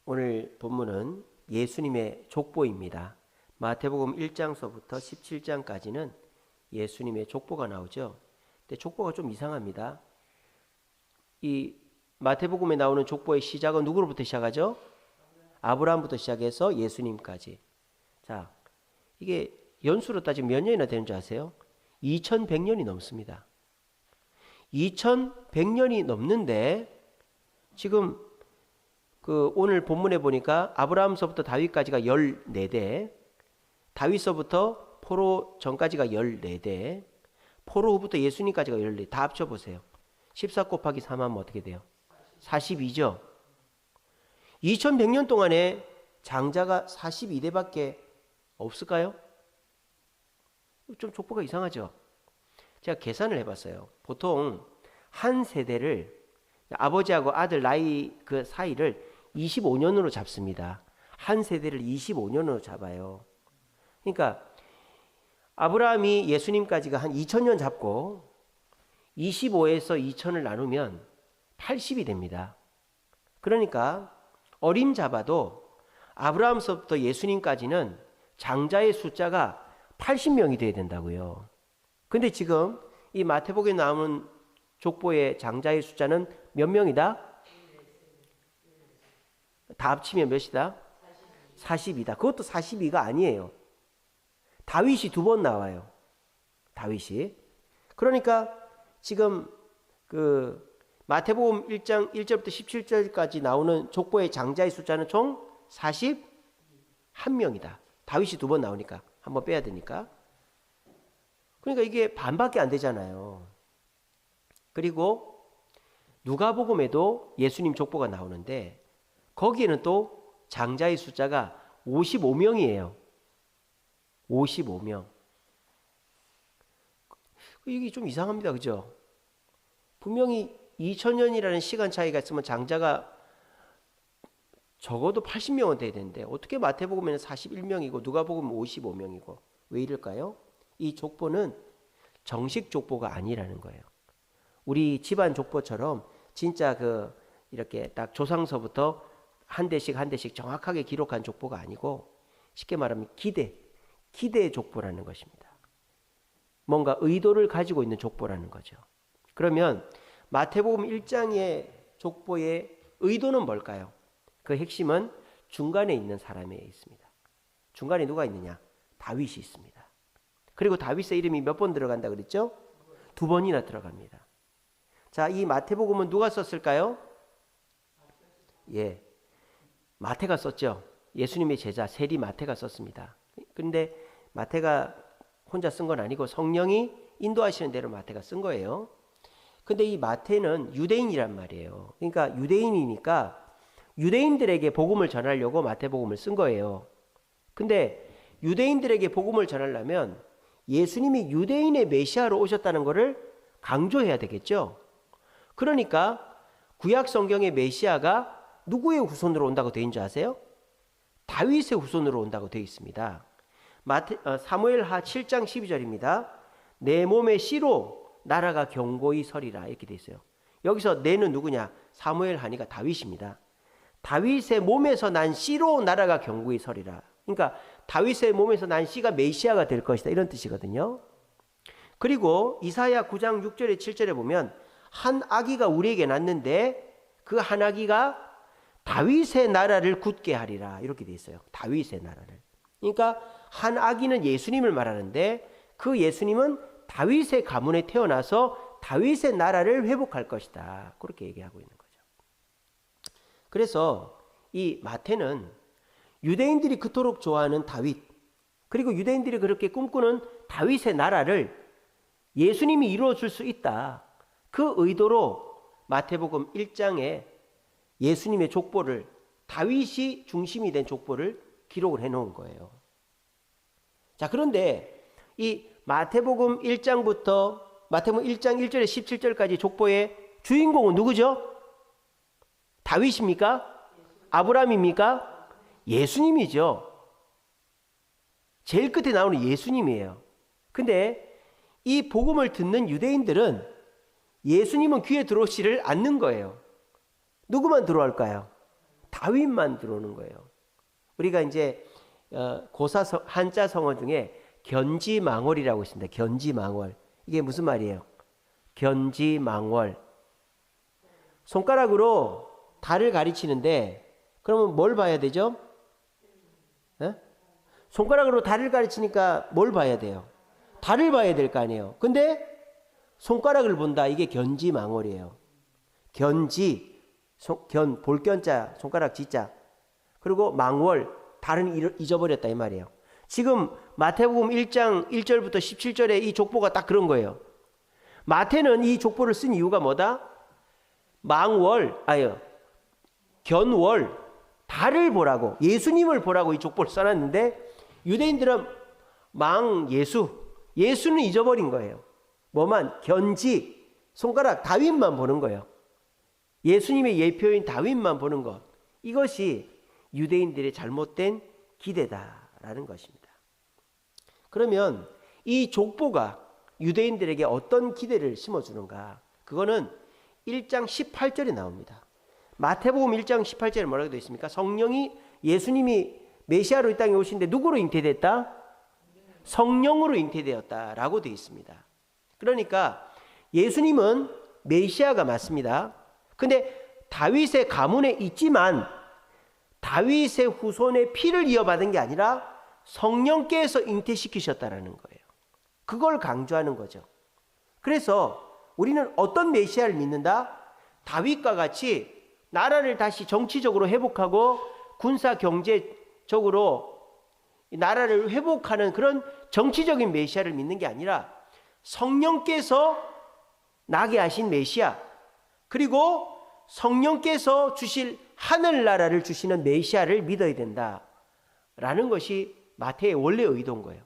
오늘 본문은 예수님의 족보입니다. 마태복음 1장서부터 17장까지는 예수님의 족보가 나오죠. 근데 족보가 좀 이상합니다. 이 마태복음에 나오는 족보의 시작은 누구로부터 시작하죠? 아브라함부터 시작해서 예수님까지. 자, 이게 연수로 따지면 몇 년이나 되는 줄 아세요? 2100년이 넘습니다. 2100년이 넘는데 지금 오늘 본문에 보니까 아브라함서부터 다윗까지가 14대, 다윗서부터 포로 전까지가 14대, 포로 후부터 예수님까지가 14대. 다 합쳐보세요. 14 곱하기 3 하면 어떻게 돼요? 42죠. 2100년 동안에 장자가 42대밖에 없을까요? 좀 족보가 이상하죠. 제가 계산을 해봤어요. 보통 한 세대를 아버지하고 아들 나이 그 사이를 25년으로 잡습니다. 한 세대를 25년으로 잡아요. 그러니까 아브라함이 예수님까지가 한 2000년 잡고 25에서 2000을 나누면 80이 됩니다. 그러니까 어림잡아도 아브라함서부터 예수님까지는 장자의 숫자가 80명이 돼야 된다고요. 근데 지금 이 마태복음에 나오는 족보의 장자의 숫자는 몇 명이다? 다 합치면 몇이다? 40이다. 그것도 42가 아니에요. 다윗이 2번 나와요. 다윗이. 그러니까 지금 마태복음 1장 1절부터 17절까지 나오는 족보의 장자의 숫자는 총 41명이다. 다윗이 2번 나오니까 한번 빼야 되니까. 그러니까 이게 반밖에 안 되잖아요. 그리고 누가복음에도 예수님 족보가 나오는데 거기에는 또 장자의 숫자가 55명이에요. 55명. 이게 좀 이상합니다. 그죠? 분명히 2000년이라는 시간 차이가 있으면 장자가 적어도 80명은 돼야 되는데 어떻게 마태복음에는 41명이고 누가복음은 55명이고 왜 이럴까요? 이 족보는 정식 족보가 아니라는 거예요. 우리 집안 족보처럼 진짜 이렇게 딱 조상서부터 한 대씩 한 대씩 정확하게 기록한 족보가 아니고 쉽게 말하면 기대 족보라는 것입니다. 뭔가 의도를 가지고 있는 족보라는 거죠. 그러면 마태복음 1장의 족보의 의도는 뭘까요? 그 핵심은 중간에 있는 사람에 있습니다. 중간에 누가 있느냐? 다윗이 있습니다. 그리고 다윗의 이름이 몇 번 들어간다 그랬죠? 2번이나 들어갑니다. 자, 이 마태복음은 누가 썼을까요? 예, 마태가 썼죠. 예수님의 제자 세리 마태가 썼습니다. 그런데 마태가 혼자 쓴 건 아니고 성령이 인도하시는 대로 마태가 쓴 거예요. 근데 이 마태는 유대인이란 말이에요. 그러니까 유대인이니까 유대인들에게 복음을 전하려고 마태복음을 쓴 거예요. 근데 유대인들에게 복음을 전하려면 예수님이 유대인의 메시아로 오셨다는 것을 강조해야 되겠죠. 그러니까 구약 성경의 메시아가 누구의 후손으로 온다고 되어 있는 줄 아세요? 다윗의 후손으로 온다고 되어 있습니다. 사무엘하 7장 12절입니다. 내 몸의 씨로 나라가 견고히 서리라 이렇게 되어 있어요. 여기서 내는 누구냐? 사무엘하니까 다윗입니다. 다윗의 몸에서 난 씨로 나라가 견고히 서리라. 그러니까 다윗의 몸에서 난 씨가 메시아가 될 것이다 이런 뜻이거든요. 그리고 이사야 9장 6절에 7절에 보면 한 아기가 우리에게 낳는데 그 한 아기가 다윗의 나라를 굳게 하리라 이렇게 되어 있어요. 다윗의 나라를. 그러니까 한 아기는 예수님을 말하는데 그 예수님은 다윗의 가문에 태어나서 다윗의 나라를 회복할 것이다. 그렇게 얘기하고 있는 거죠. 그래서 이 마태는 유대인들이 그토록 좋아하는 다윗, 그리고 유대인들이 그렇게 꿈꾸는 다윗의 나라를 예수님이 이루어줄 수 있다. 그 의도로 마태복음 1장에 예수님의 족보를, 다윗이 중심이 된 족보를 기록을 해놓은 거예요. 자, 그런데 이 마태복음 1장부터 마태복음 1장 1절에 17절까지 족보의 주인공은 누구죠? 다윗입니까? 아브라함입니까? 예수님이죠. 제일 끝에 나오는 예수님이에요. 근데 이 복음을 듣는 유대인들은 예수님은 귀에 들어오지를 않는 거예요. 누구만 들어올까요? 다윗만 들어오는 거예요. 우리가 이제 고사 한자 성어 중에 견지망월이라고 있습니다. 견지망월. 이게 무슨 말이에요? 견지망월. 손가락으로 달을 가리치는데 그러면 뭘 봐야 되죠? 에? 손가락으로 달을 가리치니까 뭘 봐야 돼요? 달을 봐야 될 거 아니에요. 근데 손가락을 본다. 이게 견지망월이에요. 견지, 볼견자, 손가락 지자. 그리고 망월, 달은 잊어버렸다 이 말이에요. 지금 마태복음 1장 1절부터 17절에 이 족보가 딱 그런 거예요. 마태는 이 족보를 쓴 이유가 뭐다? 견월, 달을 보라고, 예수님을 보라고 이 족보를 써놨는데 유대인들은 예수는 잊어버린 거예요. 뭐만? 견지, 손가락, 다윗만 보는 거예요. 예수님의 예표인 다윗만 보는 것. 이것이 유대인들의 잘못된 기대다라는 것입니다. 그러면 이 족보가 유대인들에게 어떤 기대를 심어주는가? 그거는 1장 18절에 나옵니다. 마태복음 1장 18절에 뭐라고 되어 있습니까? 성령이 예수님이 메시아로 이 땅에 오신데 누구로 잉태됐다? 성령으로 잉태되었다라고 되어 있습니다. 그러니까 예수님은 메시아가 맞습니다. 근데 다윗의 가문에 있지만 다윗의 후손의 피를 이어받은 게 아니라 성령께서 잉태시키셨다라는 거예요. 그걸 강조하는 거죠. 그래서 우리는 어떤 메시아를 믿는다? 다윗과 같이 나라를 다시 정치적으로 회복하고 군사 경제적으로 나라를 회복하는 그런 정치적인 메시아를 믿는 게 아니라 성령께서 나게 하신 메시아, 그리고 성령께서 주실 하늘나라를 주시는 메시아를 믿어야 된다라는 것이 마태의 원래 의도인 거예요.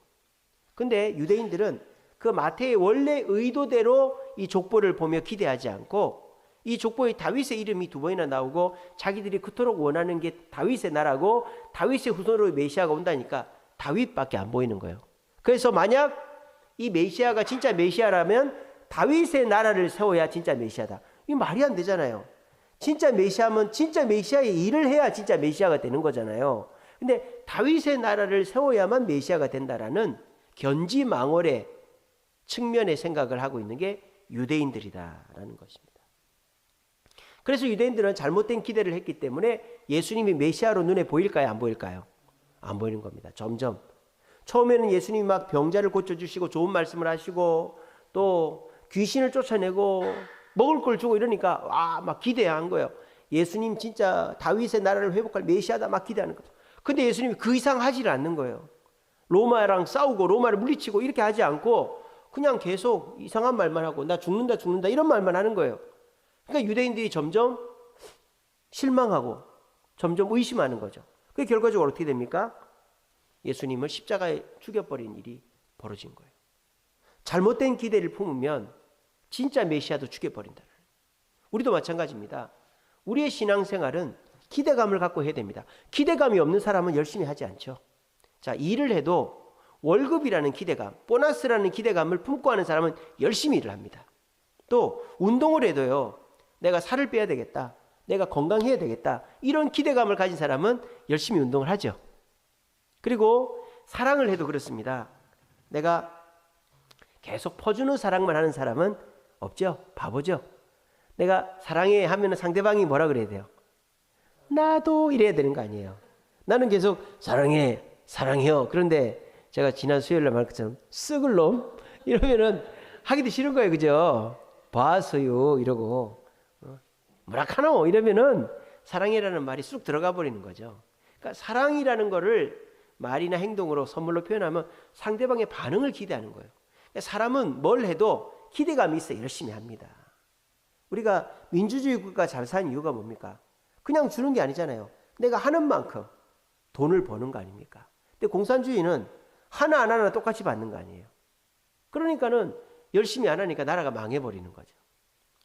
근데 유대인들은 그 마태의 원래 의도대로 이 족보를 보며 기대하지 않고 이 족보에 다윗의 이름이 2번이나 나오고 자기들이 그토록 원하는 게 다윗의 나라고 다윗의 후손으로 메시아가 온다니까 다윗밖에 안 보이는 거예요. 그래서 만약 이 메시아가 진짜 메시아라면 다윗의 나라를 세워야 진짜 메시아다. 이게 말이 안 되잖아요. 진짜 메시아면 진짜 메시아의 일을 해야 진짜 메시아가 되는 거잖아요. 근데 다윗의 나라를 세워야만 메시아가 된다라는 견지망월의 측면의 생각을 하고 있는 게 유대인들이다라는 것입니다. 그래서 유대인들은 잘못된 기대를 했기 때문에 예수님이 메시아로 눈에 보일까요? 안 보일까요? 안 보이는 겁니다. 점점. 처음에는 예수님이 막 병자를 고쳐주시고 좋은 말씀을 하시고 또 귀신을 쫓아내고 먹을 걸 주고 이러니까 막 기대한 거예요. 예수님 진짜 다윗의 나라를 회복할 메시아다 막 기대하는 거죠. 근데 예수님이 그 이상 하지를 않는 거예요. 로마랑 싸우고 로마를 물리치고 이렇게 하지 않고 그냥 계속 이상한 말만 하고 나 죽는다 이런 말만 하는 거예요. 그러니까 유대인들이 점점 실망하고 점점 의심하는 거죠. 그게 결과적으로 어떻게 됩니까? 예수님을 십자가에 죽여버린 일이 벌어진 거예요. 잘못된 기대를 품으면 진짜 메시아도 죽여버린다. 우리도 마찬가지입니다. 우리의 신앙생활은 기대감을 갖고 해야 됩니다. 기대감이 없는 사람은 열심히 하지 않죠. 자, 일을 해도 월급이라는 기대감, 보너스라는 기대감을 품고 하는 사람은 열심히 일을 합니다. 또 운동을 해도요. 내가 살을 빼야 되겠다. 내가 건강해야 되겠다. 이런 기대감을 가진 사람은 열심히 운동을 하죠. 그리고 사랑을 해도 그렇습니다. 내가 계속 퍼주는 사랑만 하는 사람은 없죠. 바보죠. 내가 사랑해 하면 상대방이 뭐라 그래야 돼요? 나도 이래야 되는 거 아니에요. 나는 계속 사랑해, 사랑해요. 그런데 제가 지난 수요일날 말한 것처럼 쓱을 놈 이러면은 하기도 싫은 거예요. 그죠? 봐서요 이러고 뭐라카노 이러면은 사랑이라는 말이 쑥 들어가 버리는 거죠. 그러니까 사랑이라는 거를 말이나 행동으로 선물로 표현하면 상대방의 반응을 기대하는 거예요. 그러니까 사람은 뭘 해도 기대감이 있어 열심히 합니다. 우리가 민주주의 국가 잘 사는 이유가 뭡니까? 그냥 주는 게 아니잖아요. 내가 하는 만큼 돈을 버는 거 아닙니까? 근데 공산주의는 하나하나 똑같이 받는 거 아니에요. 그러니까는 열심히 안 하니까 나라가 망해버리는 거죠.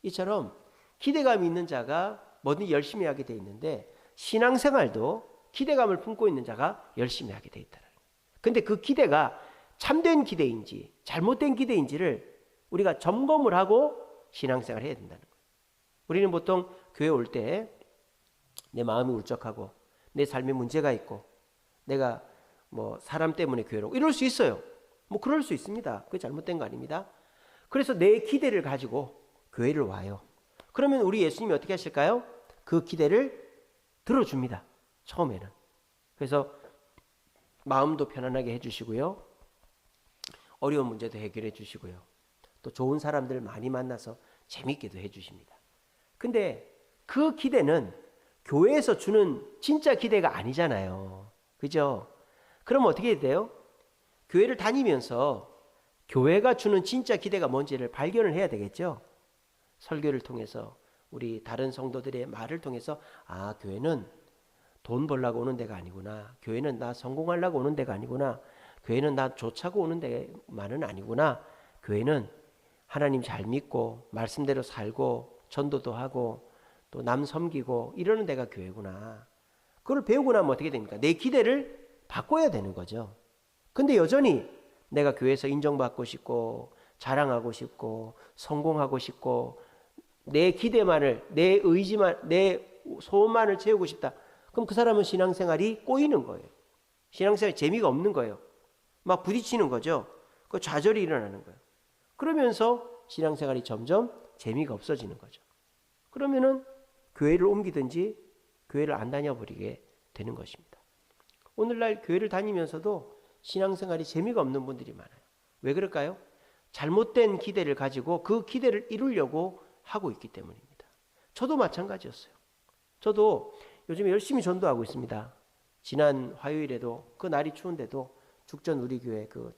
이처럼 기대감이 있는 자가 뭐든지 열심히 하게 돼 있는데 신앙생활도 기대감을 품고 있는 자가 열심히 하게 돼 있다는 거예요. 근데 그 기대가 참된 기대인지 잘못된 기대인지를 우리가 점검을 하고 신앙생활을 해야 된다는 거예요. 우리는 보통 교회 올 때 내 마음이 울적하고 내 삶에 문제가 있고 내가 뭐 사람 때문에 괴로워 이럴 수 있어요. 뭐 그럴 수 있습니다. 그게 잘못된 거 아닙니다. 그래서 내 기대를 가지고 교회를 와요. 그러면 우리 예수님이 어떻게 하실까요? 그 기대를 들어줍니다. 처음에는. 그래서 마음도 편안하게 해주시고요. 어려운 문제도 해결해 주시고요. 또 좋은 사람들 많이 만나서 재밌게도 해주십니다. 근데 그 기대는 교회에서 주는 진짜 기대가 아니잖아요. 그죠? 그럼 어떻게 돼요? 교회를 다니면서 교회가 주는 진짜 기대가 뭔지를 발견을 해야 되겠죠. 설교를 통해서 우리 다른 성도들의 말을 통해서 아, 교회는 돈 벌려고 오는 데가 아니구나. 교회는 나 성공하려고 오는 데가 아니구나. 교회는 나 좋자고 오는 데만은 아니구나. 교회는 하나님 잘 믿고 말씀대로 살고 전도도 하고 또 남 섬기고 이러는 데가 교회구나. 그걸 배우고 나면 어떻게 됩니까? 내 기대를 바꿔야 되는 거죠. 근데 여전히 내가 교회에서 인정받고 싶고 자랑하고 싶고 성공하고 싶고 내 기대만을 내 의지만 내 소원만을 채우고 싶다. 그럼 그 사람은 신앙생활이 꼬이는 거예요. 신앙생활이 재미가 없는 거예요. 막 부딪히는 거죠. 그 좌절이 일어나는 거예요. 그러면서 신앙생활이 점점 재미가 없어지는 거죠. 그러면은 교회를 옮기든지 교회를 안 다녀버리게 되는 것입니다. 오늘날 교회를 다니면서도 신앙생활이 재미가 없는 분들이 많아요. 왜 그럴까요? 잘못된 기대를 가지고 그 기대를 이루려고 하고 있기 때문입니다. 저도 마찬가지였어요. 저도 요즘에 열심히 전도하고 있습니다. 지난 화요일에도 그 날이 추운데도 죽전 우리 교회 그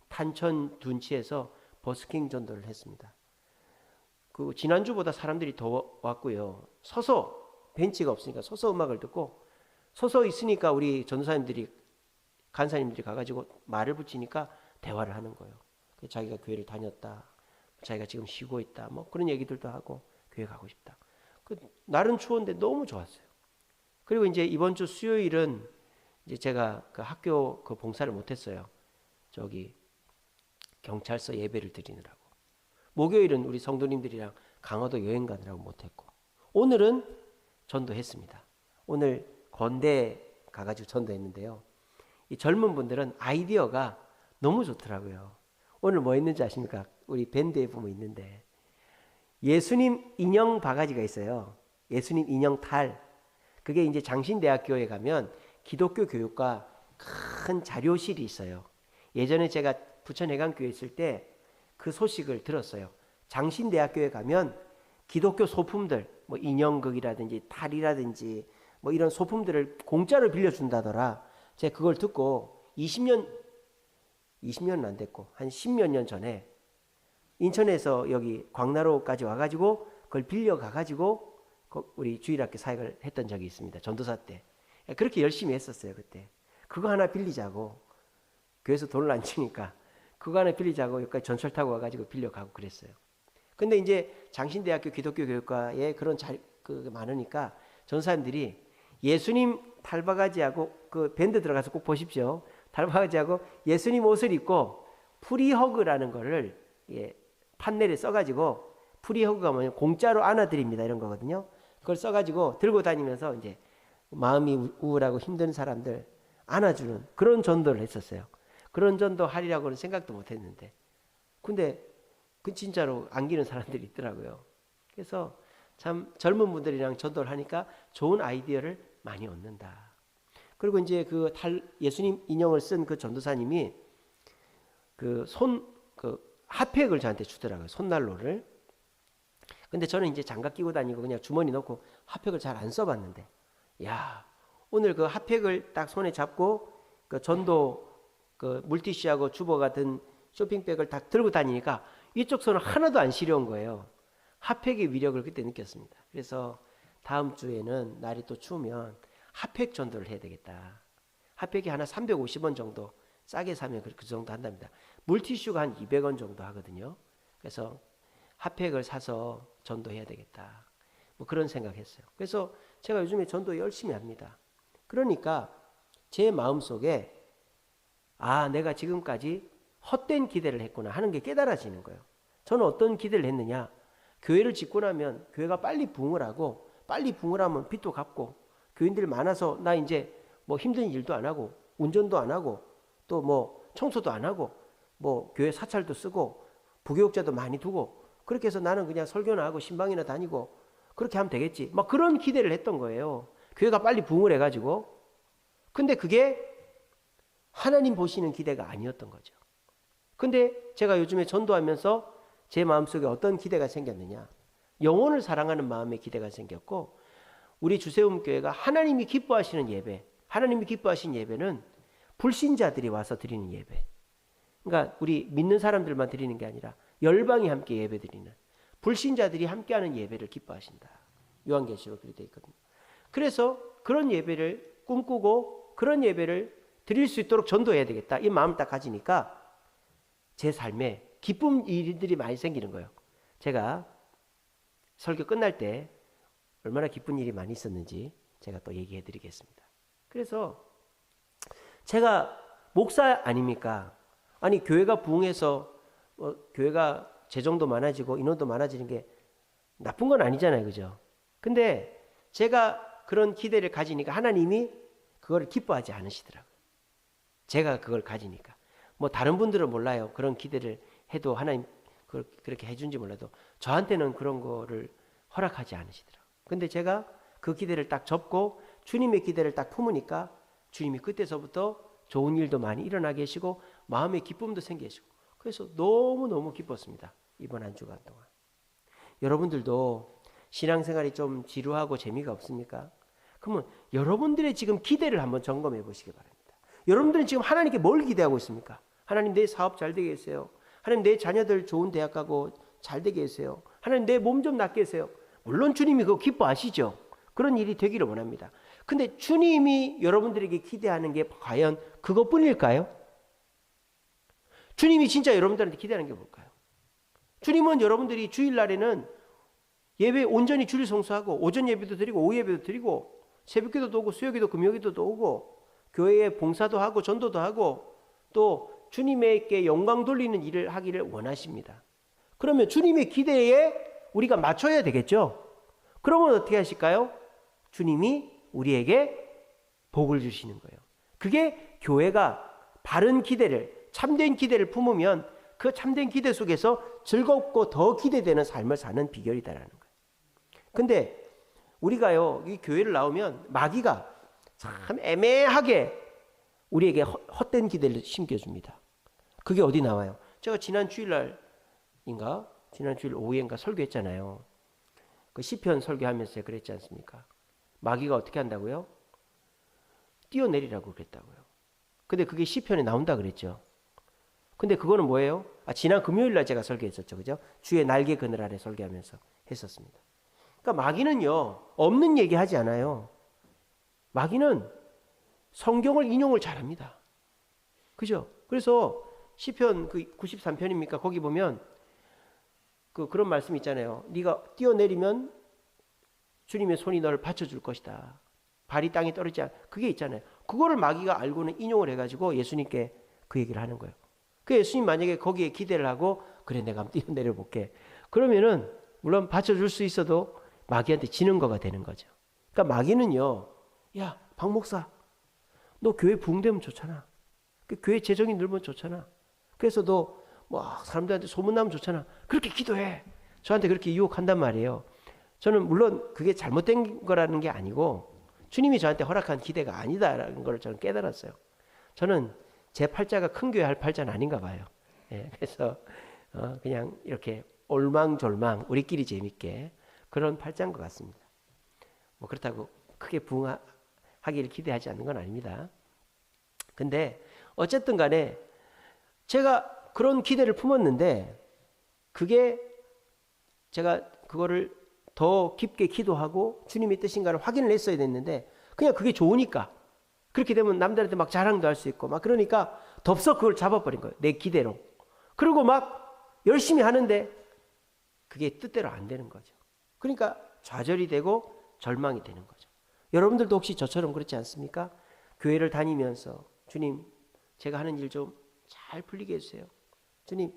탄천 둔치에서 버스킹 전도를 했습니다. 그 지난주보다 사람들이 더 왔고요. 서서 벤치가 없으니까 서서 음악을 듣고 서서 있으니까 우리 전도사님들이 간사님들이 가가지고 말을 붙이니까 대화를 하는 거예요. 자기가 교회를 다녔다. 자기가 지금 쉬고 있다. 뭐 그런 얘기들도 하고 교회 가고 싶다. 그 날은 추운데 너무 좋았어요. 그리고 이제 이번 주 수요일은 이제 제가 그 학교 그 봉사를 못했어요. 저기 경찰서 예배를 드리느라고. 목요일은 우리 성도님들이랑 강화도 여행 가느라고 못했고 오늘은 전도했습니다. 오늘 건대 가가지고 전도했는데요. 이 젊은 분들은 아이디어가 너무 좋더라고요. 오늘 뭐 했는지 아십니까? 우리 밴드에 보면 있는데 예수님 인형 바가지가 있어요. 예수님 인형 탈. 그게 이제 장신대학교에 가면 기독교 교육과 큰 자료실이 있어요. 예전에 제가 부천해강교에 있을 때 그 소식을 들었어요. 장신대학교에 가면 기독교 소품들, 뭐 인형극이라든지 탈이라든지 뭐 이런 소품들을 공짜로 빌려준다더라. 제가 그걸 듣고 20년은 안 됐고 한 10몇 년 전에 인천에서 여기 광나로까지 와가지고 그걸 빌려가가지고 우리 주일학교 사역을 했던 적이 있습니다. 전도사 때. 그렇게 열심히 했었어요. 그때. 그거 하나 빌리자고 교회에서 돈을 안 주니까 그거 하나 빌리자고 여기까지 전철 타고 와가지고 빌려가고 그랬어요. 근데 이제 장신대학교 기독교 교육과에 그런 그 많으니까 전사님들이 예수님 탈바가지하고 그 밴드 들어가서 꼭 보십시오. 탈바가지하고 예수님 옷을 입고 프리허그라는 거를 판넬에 써가지고 프리허그가 뭐냐면 공짜로 안아드립니다 이런 거거든요. 그걸 써가지고 들고 다니면서 이제 마음이 우울하고 힘든 사람들 안아주는 그런 전도를 했었어요. 그런 전도 하리라고는 생각도 못했는데 근데 그 진짜로 안기는 사람들이 있더라고요. 그래서 참 젊은 분들이랑 전도를 하니까 좋은 아이디어를 많이 얻는다. 그리고 이제 그 예수님 인형을 쓴 그 전도사님이 그 핫팩을 저한테 주더라고요. 손난로를. 근데 저는 이제 장갑 끼고 다니고 그냥 주머니 넣고 핫팩을 잘 안 써봤는데, 야, 오늘 그 핫팩을 딱 손에 잡고 그 전도 그 물티슈하고 주버 같은 쇼핑백을 딱 들고 다니니까 이쪽 손은 하나도 안 시려운 거예요. 핫팩의 위력을 그때 느꼈습니다. 그래서 다음 주에는 날이 또 추우면 핫팩 전도를 해야 되겠다. 핫팩이 하나 350원 정도 싸게 사면 그 정도 한답니다. 물티슈가 한 200원 정도 하거든요. 그래서 핫팩을 사서 전도해야 되겠다. 뭐 그런 생각했어요. 그래서 제가 요즘에 전도 열심히 합니다. 그러니까 제 마음속에 아, 내가 지금까지 헛된 기대를 했구나 하는 게 깨달아지는 거예요. 저는 어떤 기대를 했느냐. 교회를 짓고 나면 교회가 빨리 부흥을 하고 빨리 부흥을 하면 빚도 갚고 교인들이 많아서 나 이제 뭐 힘든 일도 안 하고 운전도 안 하고 또 뭐 청소도 안 하고 뭐 교회 사찰도 쓰고 부교육자도 많이 두고 그렇게 해서 나는 그냥 설교나 하고 신방이나 다니고 그렇게 하면 되겠지. 막 그런 기대를 했던 거예요. 교회가 빨리 부흥을 해가지고. 근데 그게 하나님 보시는 기대가 아니었던 거죠. 근데 제가 요즘에 전도하면서 제 마음속에 어떤 기대가 생겼느냐. 영혼을 사랑하는 마음의 기대가 생겼고 우리 주세움 교회가 하나님이 기뻐하시는 예배, 하나님이 기뻐하시는 예배는 불신자들이 와서 드리는 예배. 그러니까 우리 믿는 사람들만 드리는 게 아니라 열방이 함께 예배 드리는 불신자들이 함께하는 예배를 기뻐하신다. 요한계시록 그렇게 되어 있거든요. 그래서 그런 예배를 꿈꾸고 그런 예배를 드릴 수 있도록 전도해야 되겠다. 이 마음을 딱 가지니까 제 삶에 기쁨 일들이 많이 생기는 거예요. 제가 설교 끝날 때 얼마나 기쁜 일이 많이 있었는지 제가 또 얘기해 드리겠습니다. 그래서 제가 목사 아닙니까? 아니 교회가 부흥해서 교회가 재정도 많아지고 인원도 많아지는 게 나쁜 건 아니잖아요. 그죠? 근데 제가 그런 기대를 가지니까 하나님이 그걸 기뻐하지 않으시더라고요. 제가 그걸 가지니까. 뭐 다른 분들은 몰라요. 그런 기대를 해도 하나님 그걸 그렇게 해준지 몰라도 저한테는 그런 거를 허락하지 않으시더라고요. 근데 제가 그 기대를 딱 접고 주님의 기대를 딱 품으니까 주님이 그때서부터 좋은 일도 많이 일어나 계시고 마음의 기쁨도 생기시고 그래서 너무너무 기뻤습니다. 이번 한 주간 동안. 여러분들도 신앙생활이 좀 지루하고 재미가 없습니까? 그러면 여러분들의 지금 기대를 한번 점검해 보시기 바랍니다. 여러분들은 지금 하나님께 뭘 기대하고 있습니까? 하나님 내 사업 잘 되게 해주세요. 하나님 내 자녀들 좋은 대학 가고 잘 되게 해주세요. 하나님 내 몸 좀 낫게 해주세요. 물론 주님이 그거 기뻐하시죠. 그런 일이 되기를 원합니다. 근데 주님이 여러분들에게 기대하는 게 과연 그것뿐일까요? 주님이 진짜 여러분들한테 기대하는 게 뭘까요? 주님은 여러분들이 주일날에는 예배 온전히 주일 성수하고 오전 예배도 드리고 오후 예배도 드리고 새벽기도도 오고 수요기도 금요기도도 오고 교회에 봉사도 하고 전도도 하고 또 주님에게 영광 돌리는 일을 하기를 원하십니다. 그러면 주님의 기대에 우리가 맞춰야 되겠죠? 그러면 어떻게 하실까요? 주님이 우리에게 복을 주시는 거예요. 그게 교회가 바른 기대를, 참된 기대를 품으면 그 참된 기대 속에서 즐겁고 더 기대되는 삶을 사는 비결이다라는 거예요. 근데 우리가요, 이 교회를 나오면 마귀가 참 애매하게 우리에게 헛된 기대를 심겨줍니다. 그게 어디 나와요? 제가 지난 주일날인가? 지난 주일 오후인가 설교했잖아요. 그 시편 설교하면서 제가 그랬지 않습니까? 마귀가 어떻게 한다고요? 뛰어내리라고 그랬다고요. 근데 그게 시편에 나온다 그랬죠. 근데 그거는 뭐예요? 지난 금요일날 제가 설교했었죠. 그죠? 주의 날개 그늘 아래 설교하면서 했었습니다. 그러니까 마귀는요, 없는 얘기 하지 않아요. 마귀는 성경을 인용을 잘합니다. 그죠? 그래서 시편 그 93편입니까? 거기 보면 그런 말씀 있잖아요. 네가 뛰어내리면 주님의 손이 너를 받쳐줄 것이다. 발이 땅에 떨어지지 않아. 그게 있잖아요. 그거를 마귀가 알고는 인용을 해가지고 예수님께 그 얘기를 하는 거예요. 그 예수님 만약에 거기에 기대를 하고 그래 내가 한번 뛰어내려 볼게. 그러면은 물론 받쳐줄 수 있어도 마귀한테 지는 거가 되는 거죠. 그러니까 마귀는요. 야, 박 목사 너 교회 부흥되면 좋잖아. 그 교회 재정이 늘면 좋잖아. 그래서 너 뭐 사람들한테 소문나면 좋잖아. 그렇게 기도해. 저한테 그렇게 유혹한단 말이에요. 저는 물론 그게 잘못된 거라는 게 아니고 주님이 저한테 허락한 기대가 아니다라는 걸 저는 깨달았어요. 저는 제 팔자가 큰 교회 할 팔자는 아닌가 봐요. 예, 그래서 그냥 이렇게 올망졸망 우리끼리 재밌게 그런 팔자인 것 같습니다. 뭐 그렇다고 크게 부흥하기를 기대하지 않는 건 아닙니다. 근데 어쨌든 간에 제가 그런 기대를 품었는데 그게 제가 그거를 더 깊게 기도하고 주님의 뜻인가를 확인을 했어야 됐는데 그냥 그게 좋으니까 그렇게 되면 남들한테 막 자랑도 할 수 있고 막 그러니까 덥석 그걸 잡아버린 거예요. 내 기대로. 그리고 막 열심히 하는데 그게 뜻대로 안 되는 거죠. 그러니까 좌절이 되고 절망이 되는 거죠. 여러분들도 혹시 저처럼 그렇지 않습니까? 교회를 다니면서 주님 제가 하는 일 좀 잘 풀리게 해주세요. 주님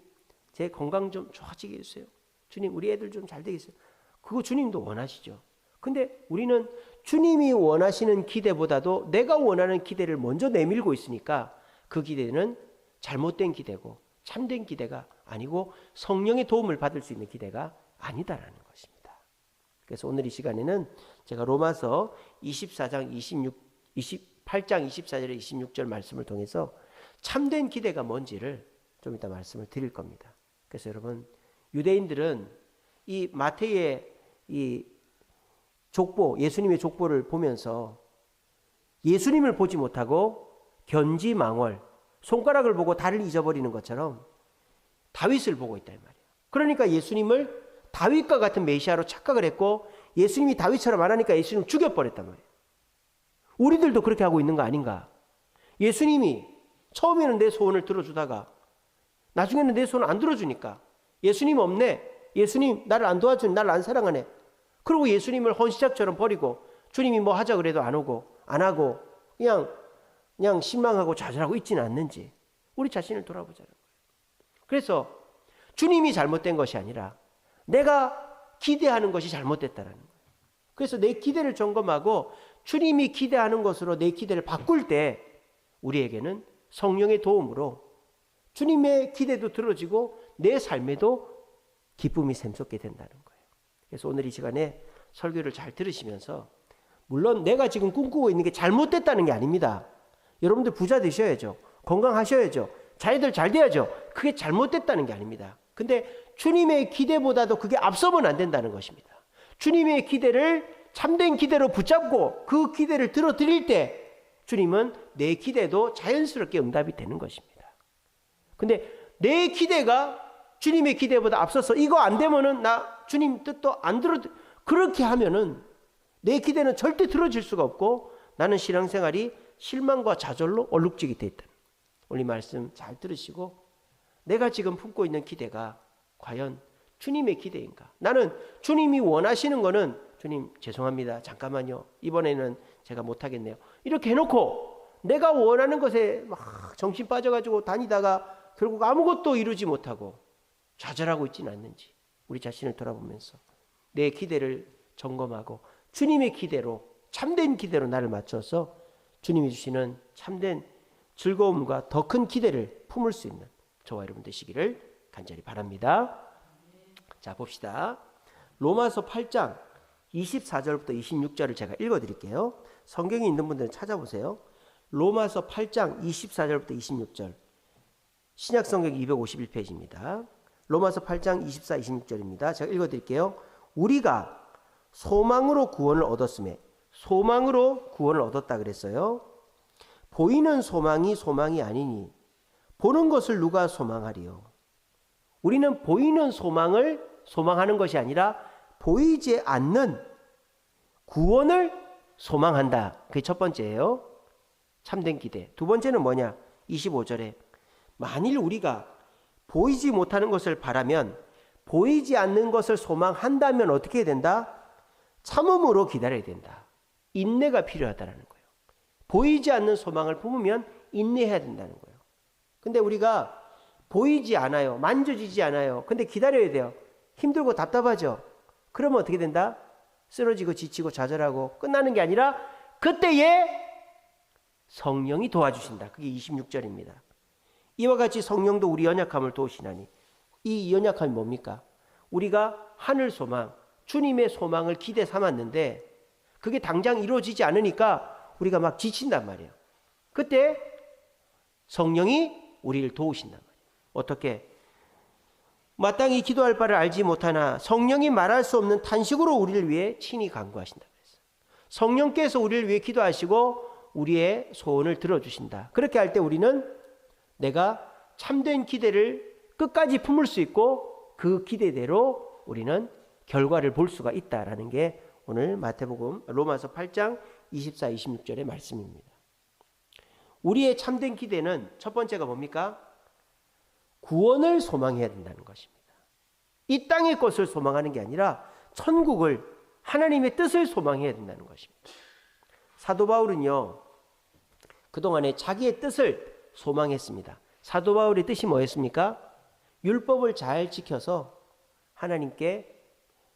제 건강 좀 좋아지게 해주세요. 주님 우리 애들 좀 잘 되게 해주세요. 그거 주님도 원하시죠. 근데 우리는 주님이 원하시는 기대보다도 내가 원하는 기대를 먼저 내밀고 있으니까 그 기대는 잘못된 기대고 참된 기대가 아니고 성령의 도움을 받을 수 있는 기대가 아니다라는 것입니다. 그래서 오늘 이 시간에는 제가 로마서 28장 24절에 26절 말씀을 통해서 참된 기대가 뭔지를 좀 이따 말씀을 드릴 겁니다. 그래서 여러분, 유대인들은 이 마태의 이 족보, 예수님의 족보를 보면서 예수님을 보지 못하고 견지망월, 손가락을 보고 달을 잊어버리는 것처럼 다윗을 보고 있다 이 말이에요. 그러니까 예수님을 다윗과 같은 메시아로 착각을 했고 예수님이 다윗처럼 안 하니까 예수님을 죽여버렸단 말이에요. 우리들도 그렇게 하고 있는 거 아닌가? 예수님이 처음에는 내 소원을 들어주다가 나중에는 내 소원을 안 들어주니까 예수님 없네. 예수님 나를 안 도와주네. 나를 안 사랑하네. 그리고 예수님을 헌시작처럼 버리고 주님이 뭐 하자 그래도 안 오고 안 하고 그냥 실망하고 좌절하고 있지는 않는지 우리 자신을 돌아보자는 거예요. 그래서 주님이 잘못된 것이 아니라 내가 기대하는 것이 잘못됐다는 거예요. 그래서 내 기대를 점검하고 주님이 기대하는 것으로 내 기대를 바꿀 때 우리에게는 성령의 도움으로 주님의 기대도 들어지고 내 삶에도 기쁨이 샘솟게 된다는 거예요. 그래서 오늘 이 시간에 설교를 잘 들으시면서 물론 내가 지금 꿈꾸고 있는 게 잘못됐다는 게 아닙니다. 여러분들 부자 되셔야죠. 건강하셔야죠. 자녀들 잘 돼야죠. 그게 잘못됐다는 게 아닙니다. 근데 주님의 기대보다도 그게 앞서면 안 된다는 것입니다. 주님의 기대를 참된 기대로 붙잡고 그 기대를 들어드릴 때 주님은 내 기대도 자연스럽게 응답이 되는 것입니다. 근데 내 기대가 주님의 기대보다 앞서서 이거 안 되면은 나 주님 뜻도 안 들어, 그렇게 하면은 내 기대는 절대 들어질 수가 없고 나는 신앙생활이 실망과 좌절로 얼룩지게 돼 있다. 오늘 말씀 잘 들으시고 내가 지금 품고 있는 기대가 과연 주님의 기대인가? 나는 주님이 원하시는 거는 주님 죄송합니다. 잠깐만요. 이번에는 제가 못하겠네요. 이렇게 해놓고 내가 원하는 것에 막 정신 빠져가지고 다니다가 결국 아무것도 이루지 못하고 좌절하고 있지는 않는지 우리 자신을 돌아보면서 내 기대를 점검하고 주님의 기대로 참된 기대로 나를 맞춰서 주님이 주시는 참된 즐거움과 더 큰 기대를 품을 수 있는 저와 여러분 되시기를 간절히 바랍니다. 자, 봅시다. 로마서 8장 24절부터 26절을 제가 읽어드릴게요. 성경이 있는 분들은 찾아보세요. 로마서 8장 24절부터 26절 신약성경 251페이지입니다. 로마서 8장 24, 26절입니다. 제가 읽어드릴게요. 우리가 소망으로 구원을 얻었음에 소망으로 구원을 얻었다 그랬어요. 보이는 소망이 소망이 아니니 보는 것을 누가 소망하리요. 우리는 보이는 소망을 소망하는 것이 아니라 보이지 않는 구원을 소망한다. 그게 첫 번째예요. 참된 기대. 두 번째는 뭐냐? 25절에 만일 우리가 보이지 못하는 것을 바라면 보이지 않는 것을 소망한다면 어떻게 해야 된다? 참음으로 기다려야 된다. 인내가 필요하다는 거예요. 보이지 않는 소망을 품으면 인내해야 된다는 거예요. 근데 우리가 보이지 않아요. 만져지지 않아요. 근데 기다려야 돼요. 힘들고 답답하죠. 그러면 어떻게 된다? 쓰러지고 지치고 좌절하고 끝나는 게 아니라 그때에 성령이 도와주신다. 그게 26절입니다. 이와 같이 성령도 우리 연약함을 도우시나니 이 연약함이 뭡니까? 우리가 하늘 소망, 주님의 소망을 기대 삼았는데 그게 당장 이루어지지 않으니까 우리가 막 지친단 말이에요. 그때 성령이 우리를 도우신단 말이에요. 어떻게? 마땅히 기도할 바를 알지 못하나 성령이 말할 수 없는 탄식으로 우리를 위해 친히 간구하신다 그랬어요. 성령께서 우리를 위해 기도하시고 우리의 소원을 들어주신다. 그렇게 할 때 우리는 내가 참된 기대를 끝까지 품을 수 있고 그 기대대로 우리는 결과를 볼 수가 있다라는 게 오늘 마태복음 로마서 8장 24, 26절의 말씀입니다. 우리의 참된 기대는 첫 번째가 뭡니까? 구원을 소망해야 된다는 것입니다. 이 땅의 것을 소망하는 게 아니라 천국을, 하나님의 뜻을 소망해야 된다는 것입니다. 사도 바울은요, 그동안에 자기의 뜻을 소망했습니다. 사도 바울의 뜻이 뭐였습니까? 율법을 잘 지켜서 하나님께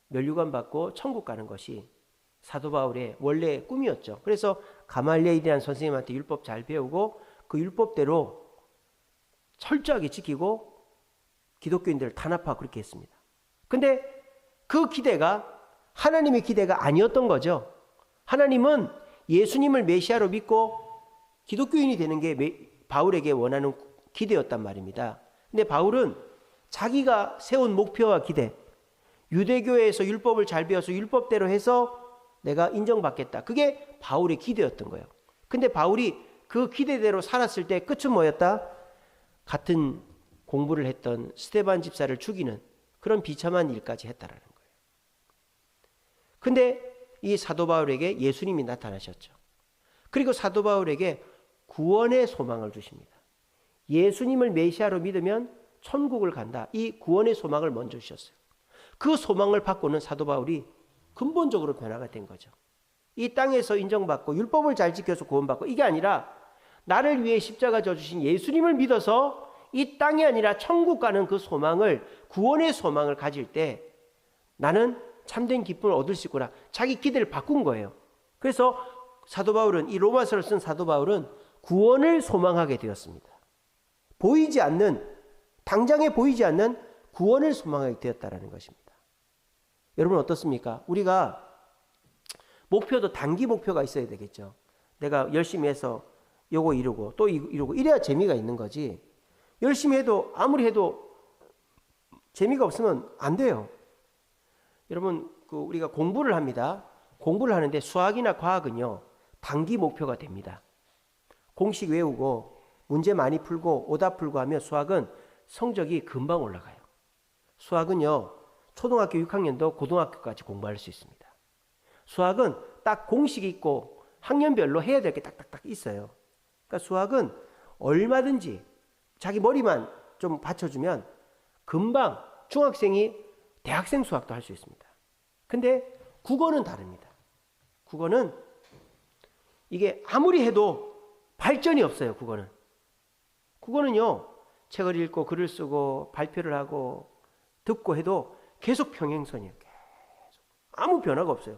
면류관 받고 천국 가는 것이 사도 바울의 원래 꿈이었죠. 그래서 가말리엘이라는 선생님한테 율법 잘 배우고 그 율법대로 철저하게 지키고 기독교인들을 탄압하고 그렇게 했습니다. 근데 그 기대가 하나님의 기대가 아니었던 거죠. 하나님은 예수님을 메시아로 믿고 기독교인이 되는 게 바울에게 원하는 기대였단 말입니다. 근데 바울은 자기가 세운 목표와 기대, 유대교회에서 율법을 잘 배워서 율법대로 해서 내가 인정받겠다. 그게 바울의 기대였던 거예요. 근데 바울이 그 기대대로 살았을 때 끝은 뭐였다? 같은 공부를 했던 스데반 집사를 죽이는 그런 비참한 일까지 했다라는 거예요. 근데 이 사도 바울에게 예수님이 나타나셨죠. 그리고 사도 바울에게 구원의 소망을 주십니다. 예수님을 메시아로 믿으면 천국을 간다. 이 구원의 소망을 먼저 주셨어요. 그 소망을 받고는 사도 바울이 근본적으로 변화가 된 거죠. 이 땅에서 인정받고 율법을 잘 지켜서 구원받고 이게 아니라 나를 위해 십자가 져주신 예수님을 믿어서 이 땅이 아니라 천국 가는 그 소망을, 구원의 소망을 가질 때 나는 참된 기쁨을 얻을 수 있구나. 자기 기대를 바꾼 거예요. 그래서 사도 바울은, 이 로마서를 쓴 사도 바울은 구원을 소망하게 되었습니다. 보이지 않는, 당장에 보이지 않는 구원을 소망하게 되었다는 것입니다. 여러분 어떻습니까? 우리가 목표도 단기 목표가 있어야 되겠죠. 내가 열심히 해서 요거 이루고 또 이루고 이래야 재미가 있는 거지. 열심히 해도 아무리 해도 재미가 없으면 안 돼요. 여러분 우리가 공부를 합니다. 공부를 하는데 수학이나 과학은요 단기 목표가 됩니다. 공식 외우고 문제 많이 풀고 오답 풀고 하면 수학은 성적이 금방 올라가요. 수학은요 초등학교 6학년도 고등학교까지 공부할 수 있습니다. 수학은 딱 공식이 있고 학년별로 해야 될 게 딱딱딱 있어요. 그러니까 수학은 얼마든지 자기 머리만 좀 받쳐주면 금방 중학생이 대학생 수학도 할 수 있습니다. 근데 국어는 다릅니다. 국어는 이게 아무리 해도 발전이 없어요. 국어는요 책을 읽고 글을 쓰고 발표를 하고 듣고 해도 계속 평행선이에요. 계속 아무 변화가 없어요.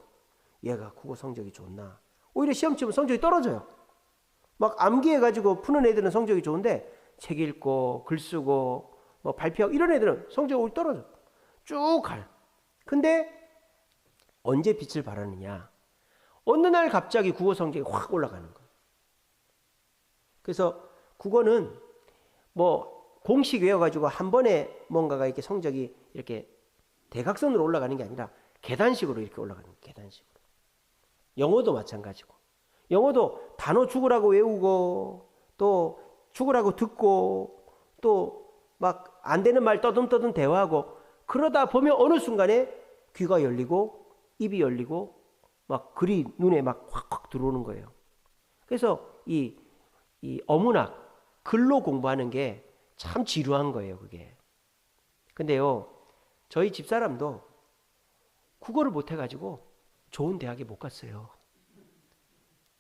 얘가 국어 성적이 좋나? 오히려 시험 치면 성적이 떨어져요. 막 암기해가지고 푸는 애들은 성적이 좋은데 책 읽고 글 쓰고 뭐 발표하고 이런 애들은 성적이 오히려 떨어져. 쭉 가요. 근데 언제 빛을 발하느냐? 어느 날 갑자기 국어 성적이 확 올라가는 거예요. 그래서 국어는 뭐 공식 외워가지고 한 번에 뭔가가 이렇게 성적이 이렇게 대각선으로 올라가는 게 아니라 계단식으로 이렇게 올라가는 거예요. 계단식으로. 영어도 마찬가지고. 영어도 단어 죽으라고 외우고 또 죽으라고 듣고 또 막 안 되는 말 떠듬떠듬 대화하고 그러다 보면 어느 순간에 귀가 열리고 입이 열리고 막 글이 눈에 막 확확 들어오는 거예요. 그래서 이 어문학, 글로 공부하는 게 참 지루한 거예요, 그게. 근데요, 저희 집사람도 국어를 못 해가지고 좋은 대학에 못 갔어요.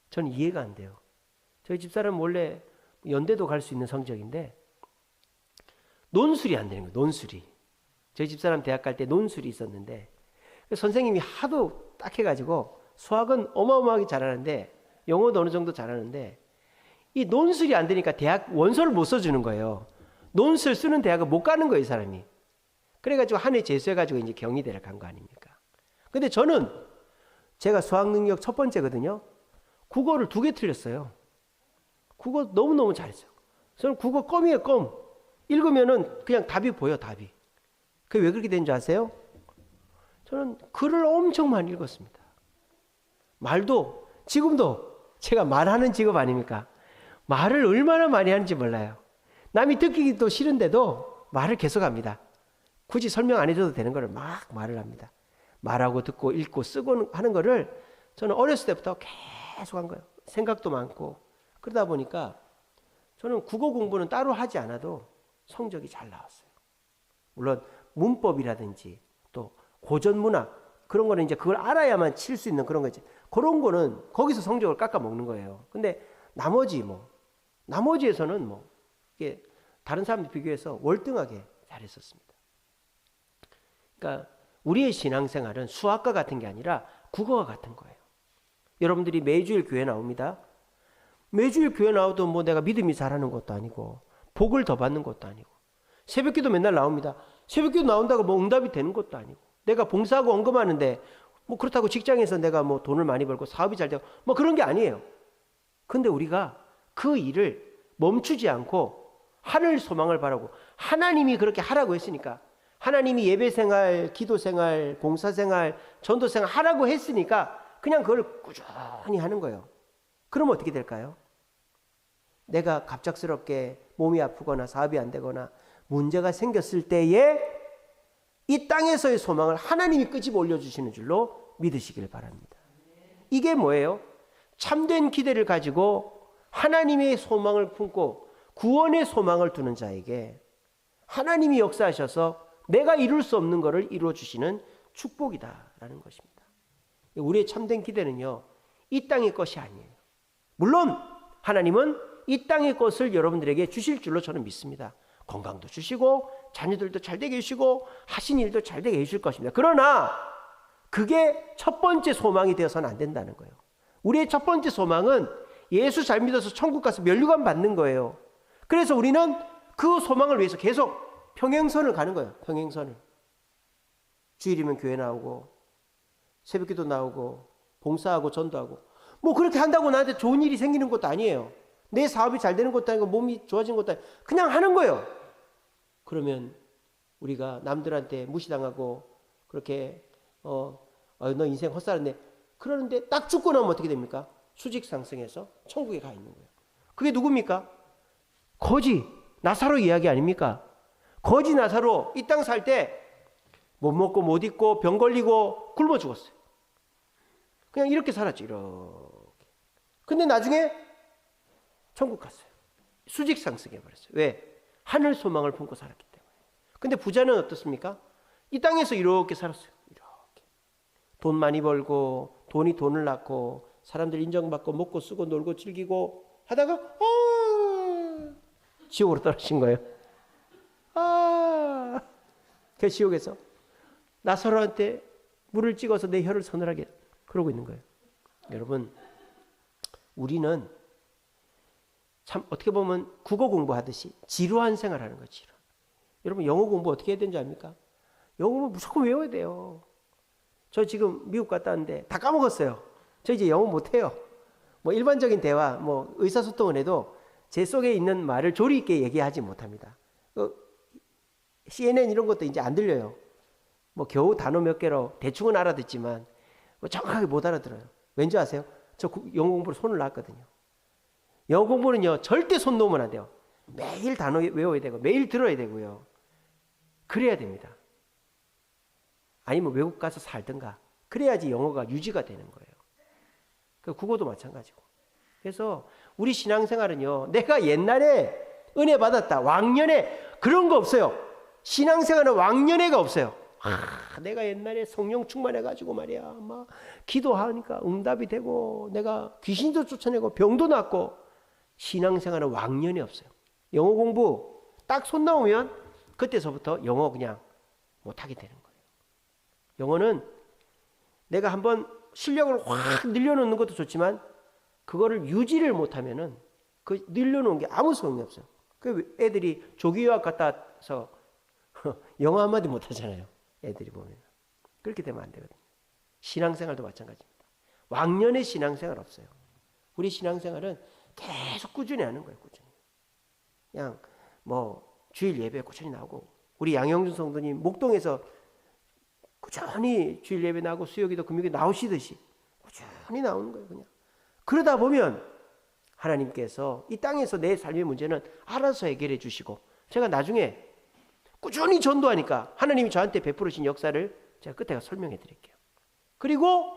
저는 이해가 안 돼요. 저희 집사람은 원래 연대도 갈 수 있는 성적인데 논술이 안 되는 거예요. 논술이. 저희 집사람 대학 갈 때 논술이 있었는데 선생님이 하도 딱 해가지고 수학은 어마어마하게 잘하는데 영어도 어느 정도 잘하는데 이 논술이 안 되니까 대학 원서를 못 써주는 거예요. 논술 쓰는 대학을 못 가는 거예요, 이 사람이. 그래가지고 한 해 재수해가지고 이제 경희대를 간 거 아닙니까? 근데 저는 제가 수학 능력 첫 번째거든요. 국어를 2개 틀렸어요. 국어 너무너무 잘했어요. 저는 국어 껌이에요, 껌. 읽으면은 그냥 답이 보여, 답이. 그게 왜 그렇게 된 줄 아세요? 저는 글을 엄청 많이 읽었습니다. 말도 지금도 제가 말하는 직업 아닙니까? 말을 얼마나 많이 하는지 몰라요. 남이 듣기도 싫은데도 말을 계속합니다. 굳이 설명 안 해줘도 되는 거를 막 말을 합니다. 말하고 듣고 읽고 쓰고 하는 거를 저는 어렸을 때부터 계속 한 거예요. 생각도 많고 그러다 보니까 저는 국어 공부는 따로 하지 않아도 성적이 잘 나왔어요. 물론 문법이라든지 또 고전문학 그런 거는 이제 그걸 알아야만 칠 수 있는 그런 거지. 그런 거는 거기서 성적을 깎아 먹는 거예요. 근데 나머지에서는 이게 다른 사람들 비교해서 월등하게 잘했었습니다. 그러니까 우리의 신앙생활은 수학과 같은 게 아니라 국어와 같은 거예요. 여러분들이 매주일 교회 나옵니다. 매주일 교회 나와도 뭐 내가 믿음이 자라는 것도 아니고 복을 더 받는 것도 아니고 새벽기도 맨날 나옵니다. 새벽기도 나온다고 뭐 응답이 되는 것도 아니고 내가 봉사하고 언급하는데 뭐 그렇다고 직장에서 내가 뭐 돈을 많이 벌고 사업이 잘 되고 뭐 그런 게 아니에요. 근데 우리가 그 일을 멈추지 않고 하늘 소망을 바라고 하나님이 그렇게 하라고 했으니까 하나님이 예배생활, 기도생활, 봉사생활, 전도생활 하라고 했으니까 그냥 그걸 꾸준히 하는 거예요. 그러면 어떻게 될까요? 내가 갑작스럽게 몸이 아프거나 사업이 안 되거나 문제가 생겼을 때에 이 땅에서의 소망을 하나님이 끄집어 올려주시는 줄로 믿으시길 바랍니다. 이게 뭐예요? 참된 기대를 가지고 하나님의 소망을 품고 구원의 소망을 두는 자에게 하나님이 역사하셔서 내가 이룰 수 없는 것을 이루어 주시는 축복이다라는 것입니다. 우리의 참된 기대는요, 이 땅의 것이 아니에요. 물론 하나님은 이 땅의 것을 여러분들에게 주실 줄로 저는 믿습니다. 건강도 주시고 자녀들도 잘 되게 해주시고 하신 일도 잘 되게 해주실 것입니다. 그러나 그게 첫 번째 소망이 되어서는 안 된다는 거예요. 우리의 첫 번째 소망은 예수 잘 믿어서 천국 가서 면류관 받는 거예요. 그래서 우리는 그 소망을 위해서 계속 평행선을 가는 거예요. 평행선을. 주일이면 교회 나오고 새벽기도 나오고 봉사하고 전도하고 뭐 그렇게 한다고 나한테 좋은 일이 생기는 것도 아니에요. 내 사업이 잘 되는 것도 아니고 몸이 좋아진 것도 아니고 그냥 하는 거예요. 그러면 우리가 남들한테 무시당하고 그렇게 너 인생 헛살았네 그러는데 딱 죽고 나면 어떻게 됩니까? 수직상승해서 천국에 가 있는 거예요. 그게 누굽니까? 거지 나사로 이야기 아닙니까? 거지 나사로 이 땅 살 때 못 먹고 못 입고 병 걸리고 굶어 죽었어요. 그냥 이렇게 살았죠. 이렇게. 근데 나중에 천국 갔어요. 수직상승해 버렸어요. 왜? 하늘 소망을 품고 살았기 때문에. 근데 부자는 어떻습니까? 이 땅에서 이렇게 살았어요. 이렇게. 돈 많이 벌고 돈이 돈을 낳고 사람들 인정받고 먹고 쓰고 놀고 즐기고 하다가 지옥으로 떨어진 거예요. 그 지옥에서 나사로한테 물을 찍어서 내 혀를 서늘하게 그러고 있는 거예요. 여러분 우리는 참 어떻게 보면 국어 공부하듯이 지루한 생활하는 거예요. 지루. 여러분 영어 공부 어떻게 해야 되는지 압니까? 영어 공부 무조건 외워야 돼요. 저 지금 미국 갔다 왔는데 다 까먹었어요. 저 이제 영어 못해요. 뭐 일반적인 대화, 뭐 의사소통을 해도 제 속에 있는 말을 조리 있게 얘기하지 못합니다. CNN 이런 것도 이제 안 들려요. 뭐 겨우 단어 몇 개로 대충은 알아듣지만 뭐 정확하게 못 알아들어요. 왠지 아세요? 저 영어 공부로 손을 놨거든요. 영어 공부는요 절대 손 놓으면 안 돼요. 매일 단어 외워야 되고 매일 들어야 되고요. 그래야 됩니다. 아니면 외국 가서 살든가 그래야지 영어가 유지가 되는 거예요. 그 국어도 마찬가지고. 그래서 우리 신앙생활은요 내가 옛날에 은혜 받았다 왕년에 그런 거 없어요. 신앙생활은 왕년회가 없어요. 내가 옛날에 성령 충만해가지고 말이야 막 기도하니까 응답이 되고 내가 귀신도 쫓아내고 병도 낫고 신앙생활은 왕년이 없어요. 영어 공부 딱 손 나오면 그때서부터 영어 그냥 못하게 되는 거예요. 영어는 내가 한번 실력을 확 늘려놓는 것도 좋지만 그거를 유지를 못하면은 그 늘려놓은 게 아무 소용이 없어요. 그 애들이 조기유학 갔다 와서 영어 한마디 못하잖아요. 애들이 보면 그렇게 되면 안 되거든요. 신앙생활도 마찬가지입니다. 왕년의 신앙생활 없어요. 우리 신앙생활은 계속 꾸준히 하는 거예요. 꾸준히. 그냥 뭐 주일 예배 꾸준히 나오고 우리 양영준 성도님 목동에서 꾸준히 주일 예배 나오고 수요기도 금요기도 나오시듯이 꾸준히 나오는 거예요. 그냥 그러다 보면 하나님께서 이 땅에서 내 삶의 문제는 알아서 해결해 주시고 제가 나중에 꾸준히 전도하니까 하나님이 저한테 베풀으신 역사를 제가 끝에 설명해 드릴게요. 그리고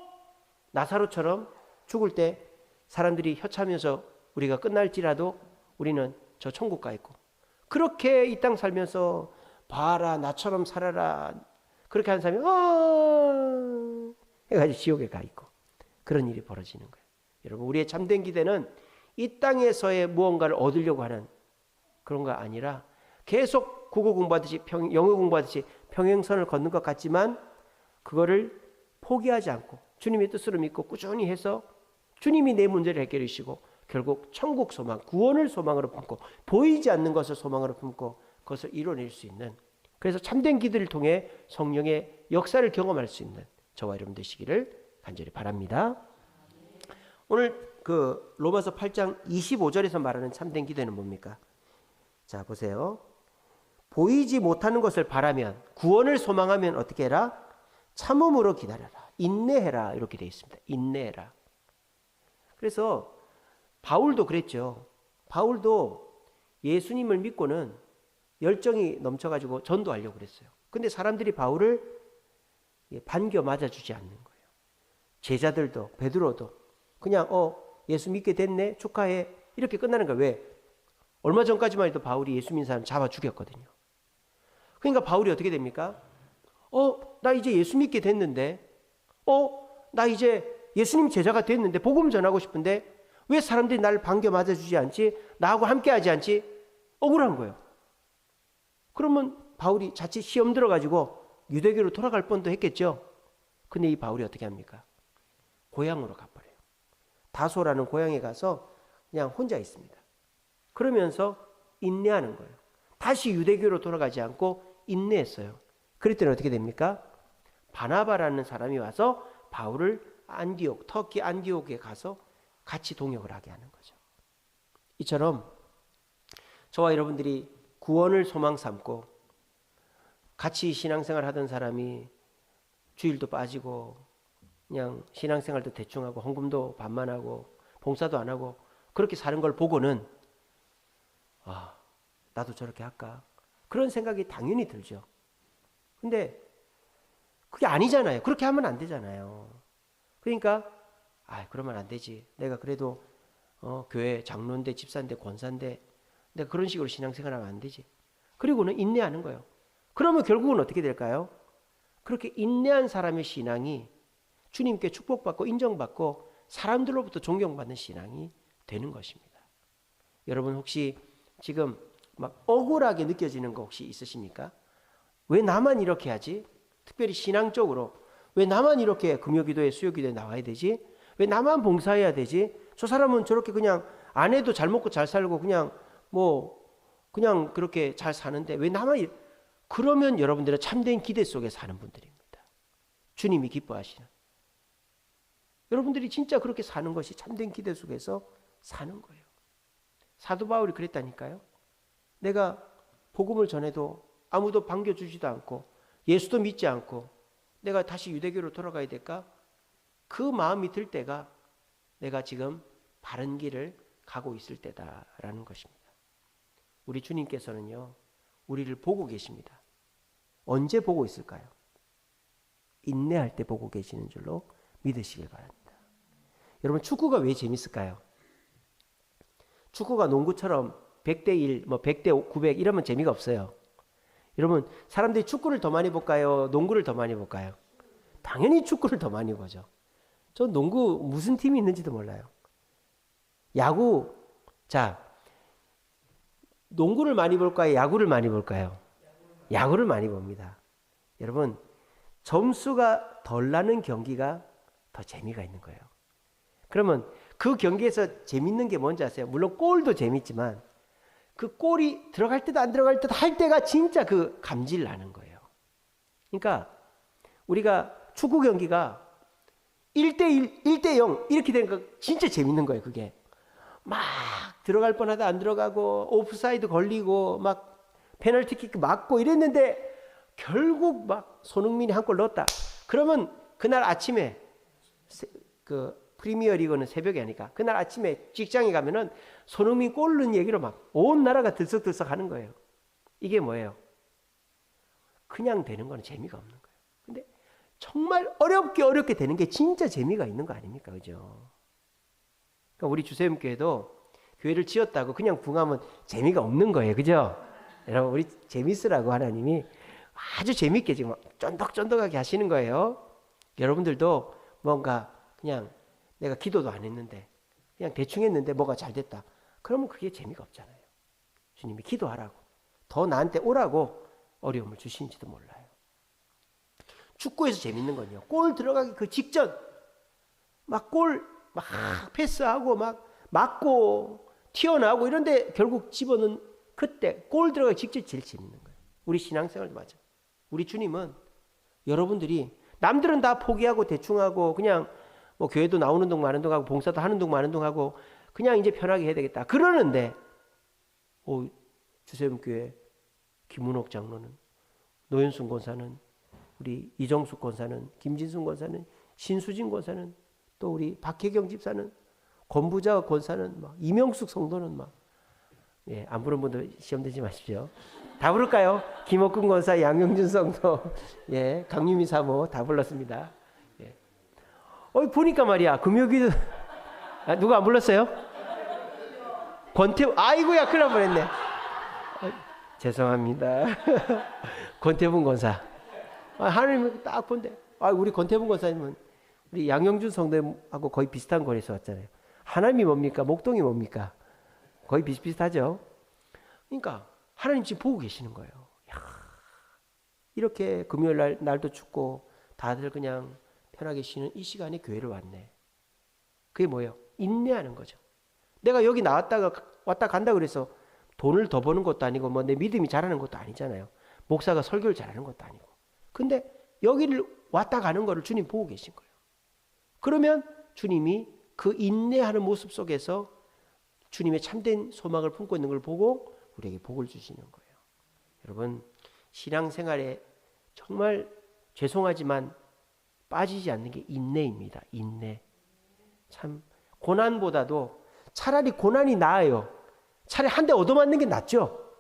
나사로처럼 죽을 때 사람들이 혀차면서 우리가 끝날지라도 우리는 저 천국 가 있고 그렇게 이 땅 살면서 봐라 나처럼 살아라 그렇게 하는 사람이 해가지고 지옥에 가 있고 그런 일이 벌어지는 거예요. 여러분 우리의 참된 기대는 이 땅에서의 무언가를 얻으려고 하는 그런 거 아니라 계속 국어 공부하듯이 영어 공부하듯이 평행선을 걷는 것 같지만 그거를 포기하지 않고 주님의 뜻으로 믿고 꾸준히 해서 주님이 내 문제를 해결해 주시고 결국 천국 소망, 구원을 소망으로 품고 보이지 않는 것을 소망으로 품고 그것을 이뤄낼 수 있는, 그래서 참된 기도를 통해 성령의 역사를 경험할 수 있는 저와 여러분 되시기를 간절히 바랍니다. 오늘 그 로마서 8장 25절에서 말하는 참된 기도는 뭡니까? 자, 보세요. 보이지 못하는 것을 바라면, 구원을 소망하면 어떻게 해라? 참음으로 기다려라. 인내해라. 이렇게 되어 있습니다. 인내해라. 그래서 바울도 그랬죠. 바울도 예수님을 믿고는 열정이 넘쳐가지고 전도하려고 그랬어요. 근데 사람들이 바울을 반겨 맞아주지 않는 거예요. 제자들도, 베드로도 그냥 예수 믿게 됐네, 축하해, 이렇게 끝나는 거예요. 왜? 얼마 전까지만 해도 바울이 예수 믿는 사람 잡아 죽였거든요. 그러니까 바울이 어떻게 됩니까? 나 이제 예수 믿게 됐는데, 나 이제 예수님 제자가 됐는데 복음 전하고 싶은데 왜 사람들이 나를 반겨 맞아주지 않지? 나하고 함께 하지 않지? 억울한 거예요. 그러면 바울이 자칫 시험 들어가지고 유대교로 돌아갈 뻔도 했겠죠. 근데 이 바울이 어떻게 합니까? 고향으로 가버려요. 다소라는 고향에 가서 그냥 혼자 있습니다. 그러면서 인내하는 거예요. 다시 유대교로 돌아가지 않고 인내했어요. 그랬더니 어떻게 됩니까? 바나바라는 사람이 와서 바울을 안디옥, 터키 안디옥에 가서 같이 동역을 하게 하는 거죠. 이처럼 저와 여러분들이 구원을 소망 삼고 같이 신앙생활 하던 사람이 주일도 빠지고 그냥 신앙생활도 대충 하고 헌금도 반만 하고 봉사도 안 하고 그렇게 사는 걸 보고는 나도 저렇게 할까? 그런 생각이 당연히 들죠. 근데 그게 아니잖아요. 그렇게 하면 안 되잖아요. 그러니까 그러면 안 되지. 내가 그래도 교회 장로인데 집사인데 권사인데 내가 그런 식으로 신앙생활하면 안 되지. 그리고는 인내하는 거예요. 그러면 결국은 어떻게 될까요? 그렇게 인내한 사람의 신앙이 주님께 축복받고 인정받고 사람들로부터 존경받는 신앙이 되는 것입니다. 여러분 혹시 지금 막 억울하게 느껴지는 거 혹시 있으십니까? 왜 나만 이렇게 하지? 특별히 신앙적으로 왜 나만 이렇게 금요기도에 수요기도에 나와야 되지? 왜 나만 봉사해야 되지? 저 사람은 저렇게 그냥 안 해도 잘 먹고 잘 살고 그냥 그렇게 잘 사는데 왜 나만 그러면 여러분들은 참된 기대 속에 사는 분들입니다. 주님이 기뻐하시는. 여러분들이 진짜 그렇게 사는 것이 참된 기대 속에서 사는 거예요. 사도 바울이 그랬다니까요. 내가 복음을 전해도 아무도 반겨주지도 않고 예수도 믿지 않고 내가 다시 유대교로 돌아가야 될까? 그 마음이 들 때가 내가 지금 바른 길을 가고 있을 때다라는 것입니다. 우리 주님께서는요, 우리를 보고 계십니다. 언제 보고 있을까요? 인내할 때 보고 계시는 줄로 믿으시길 바랍니다. 여러분 축구가 왜 재밌을까요? 축구가 농구처럼 100대 1, 100대 900 이러면 재미가 없어요. 여러분 사람들이 축구를 더 많이 볼까요? 농구를 더 많이 볼까요? 당연히 축구를 더 많이 보죠. 전 농구 무슨 팀이 있는지도 몰라요. 야구, 자, 농구를 많이 볼까요? 야구를 많이 볼까요? 야구를 많이 봅니다. 여러분 점수가 덜 나는 경기가 더 재미가 있는 거예요. 그러면 그 경기에서 재밌는 게 뭔지 아세요? 물론 골도 재밌지만 그 골이 들어갈 듯 안 들어갈 듯 할 때가 진짜 그 감질 나는 거예요. 그러니까 우리가 축구 경기가 1대1, 1대0 이렇게 되는 거 진짜 재밌는 거예요. 그게 막 들어갈 뻔하다 안 들어가고 오프사이드 걸리고 막 페널티킥 맞고 이랬는데 결국 막 손흥민이 한 골 넣었다. 그러면 그날 아침에 그 프리미어 리그는 새벽에 하니까 그날 아침에 직장에 가면은 손흥민 골 넣은 얘기로 막 온 나라가 들썩들썩 하는 거예요. 이게 뭐예요? 그냥 되는 거는 재미가 없는 거예요. 근데 정말 어렵게 되는 게 진짜 재미가 있는 거 아닙니까? 그죠? 그러니까 우리 주세음교회도 교회를 지었다고 그냥 붕하면 재미가 없는 거예요. 그죠? 여러분 우리 재밌으라고 하나님이 아주 재밌게 지금 쫀득쫀득하게 하시는 거예요. 여러분들도 뭔가 그냥 내가 기도도 안 했는데 그냥 대충 했는데 뭐가 잘 됐다. 그러면 그게 재미가 없잖아요. 주님이 기도하라고 더 나한테 오라고 어려움을 주시는지도 몰라요. 축구에서 재밌는 건요. 골 들어가기 그 직전 막 막 패스하고 막 맞고 튀어나오고 이런데 결국 집어넣은 그때 골 들어가 직접 제일 재밌는 거예요. 우리 신앙생활도 맞아. 우리 주님은 여러분들이 남들은 다 포기하고 대충하고 그냥 뭐 교회도 나오는 동 마는 동하고 봉사도 하는 동 마는 동하고 그냥 이제 편하게 해야 되겠다 그러는데 주세음교회 김문옥 장로는, 노현순 권사는, 우리 이정숙 권사는, 김진순 권사는, 신수진 권사는, 또 우리 박혜경 집사는, 권부자 권사는, 막 이명숙 성도는 막 안 부른 분들 시험 되지 마십시오. 다 부를까요? 김옥근 권사, 양영준 성도, 강유미 사모 다 불렀습니다. 보니까 말이야 금요기도 누가 안 불렀어요? 아이고야 큰일 날 뻔했네. 죄송합니다. 권태분 권사. 하나님은 딱 본데 우리 권태분 권사님은 우리 양영준 성도하고 거의 비슷한 거리에서 왔잖아요. 하나님이 뭡니까? 목동이 뭡니까? 거의 비슷비슷하죠. 그러니까 하나님 지금 보고 계시는 거예요. 이렇게 금요일 날도 춥고 다들 그냥 편하게 쉬는 이 시간에 교회를 왔네. 그게 뭐예요? 인내하는 거죠. 내가 여기 왔다 간다 그래서 돈을 더 버는 것도 아니고 뭐 내 믿음이 자라는 것도 아니잖아요. 목사가 설교를 잘하는 것도 아니고. 근데 여기를 왔다 가는 거를 주님 보고 계신 거예요. 그러면 주님이 그 인내하는 모습 속에서 주님의 참된 소망을 품고 있는 걸 보고 우리에게 복을 주시는 거예요. 여러분, 신앙생활에 정말 죄송하지만 빠지지 않는 게 인내입니다. 인내. 참 고난보다도 차라리 고난이 나아요. 차라리 한 대 얻어맞는 게 낫죠.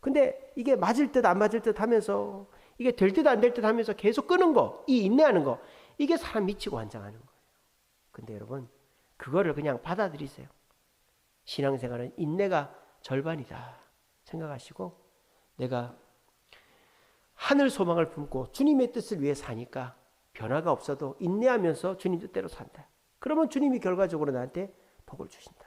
근데 이게 맞을 듯 안 맞을 듯 하면서 이게 될 듯 안 될 듯 하면서 계속 끄는 거, 이 인내하는 거, 이게 사람 미치고 환장하는 거예요. 근데 여러분, 그거를 그냥 받아들이세요. 신앙생활은 인내가 절반이다 생각하시고, 내가 하늘 소망을 품고 주님의 뜻을 위해 사니까 변화가 없어도 인내하면서 주님 뜻대로 산다. 그러면 주님이 결과적으로 나한테 복을 주신다.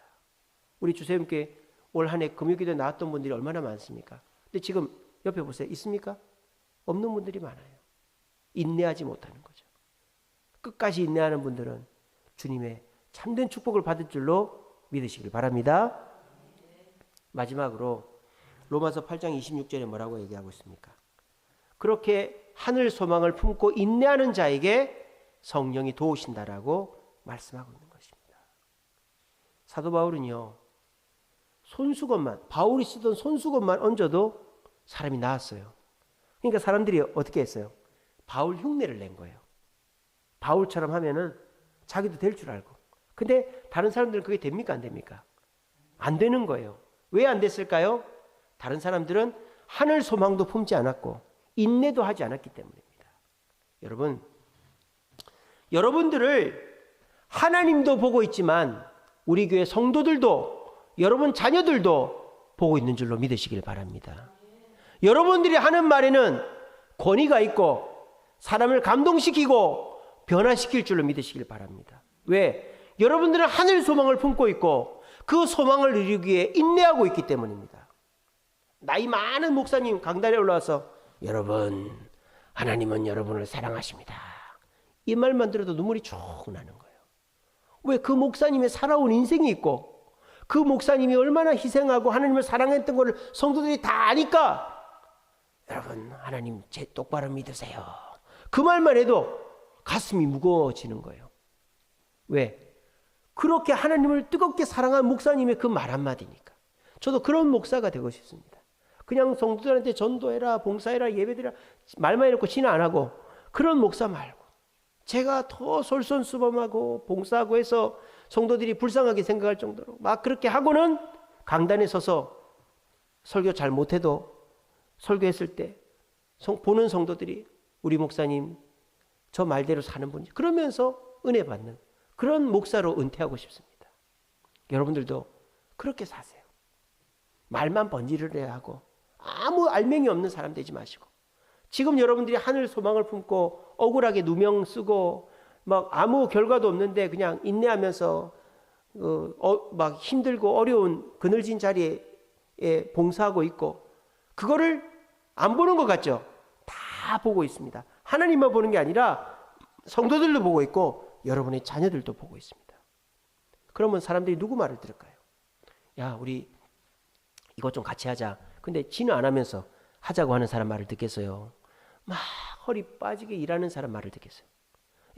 우리 주세님께 올 한 해 금요기도에 나왔던 분들이 얼마나 많습니까? 근데 지금 옆에 보세요. 있습니까? 없는 분들이 많아요. 인내하지 못하는 거죠. 끝까지 인내하는 분들은 주님의 참된 축복을 받을 줄로 믿으시길 바랍니다. 마지막으로 로마서 8장 26절에 뭐라고 얘기하고 있습니까? 그렇게 하늘 소망을 품고 인내하는 자에게 성령이 도우신다라고 말씀하고 있는 것입니다. 사도 바울은요, 바울이 쓰던 손수건만 얹어도 사람이 나았어요. 그러니까 사람들이 어떻게 했어요? 바울 흉내를 낸 거예요. 바울처럼 하면은 자기도 될 줄 알고. 근데 다른 사람들은 그게 됩니까? 안 됩니까? 안 되는 거예요. 왜 안 됐을까요? 다른 사람들은 하늘 소망도 품지 않았고 인내도 하지 않았기 때문입니다. 여러분, 여러분들을 하나님도 보고 있지만 우리 교회 성도들도 여러분 자녀들도 보고 있는 줄로 믿으시길 바랍니다. 여러분들이 하는 말에는 권위가 있고 사람을 감동시키고 변화시킬 줄로 믿으시길 바랍니다. 왜? 여러분들은 하늘 소망을 품고 있고 그 소망을 이루기 위해 인내하고 있기 때문입니다. 나이 많은 목사님 강단에 올라와서 여러분, 하나님은 여러분을 사랑하십니다. 이 말만 들어도 눈물이 쭉 나는 거예요. 왜? 그 목사님의 살아온 인생이 있고 그 목사님이 얼마나 희생하고 하나님을 사랑했던 것을 성도들이 다 아니까 여러분, 하나님 제 똑바로 믿으세요. 그 말만 해도 가슴이 무거워지는 거예요. 왜? 그렇게 하나님을 뜨겁게 사랑한 목사님의 그 말 한마디니까. 저도 그런 목사가 되고 싶습니다. 그냥 성도들한테 전도해라, 봉사해라, 예배드려라 말만 해놓고 신앙 안 하고 그런 목사 말고 제가 더 솔선수범하고 봉사하고 해서 성도들이 불쌍하게 생각할 정도로 막 그렇게 하고는 강단에 서서 설교 잘 못해도 설교했을 때 보는 성도들이 우리 목사님 저 말대로 사는 분이 그러면서 은혜 받는 그런 목사로 은퇴하고 싶습니다. 여러분들도 그렇게 사세요. 말만 번지르르 하고 아무 알맹이 없는 사람 되지 마시고 지금 여러분들이 하늘 소망을 품고 억울하게 누명 쓰고 막 아무 결과도 없는데 그냥 인내하면서 막 힘들고 어려운 그늘진 자리에 봉사하고 있고 그거를 안 보는 것 같죠? 다 보고 있습니다. 하나님만 보는 게 아니라 성도들도 보고 있고 여러분의 자녀들도 보고 있습니다. 그러면 사람들이 누구 말을 들을까요? 야, 우리 이것 좀 같이 하자. 근데 지는 안 하면서 하자고 하는 사람 말을 듣겠어요? 막 허리 빠지게 일하는 사람 말을 듣겠어요?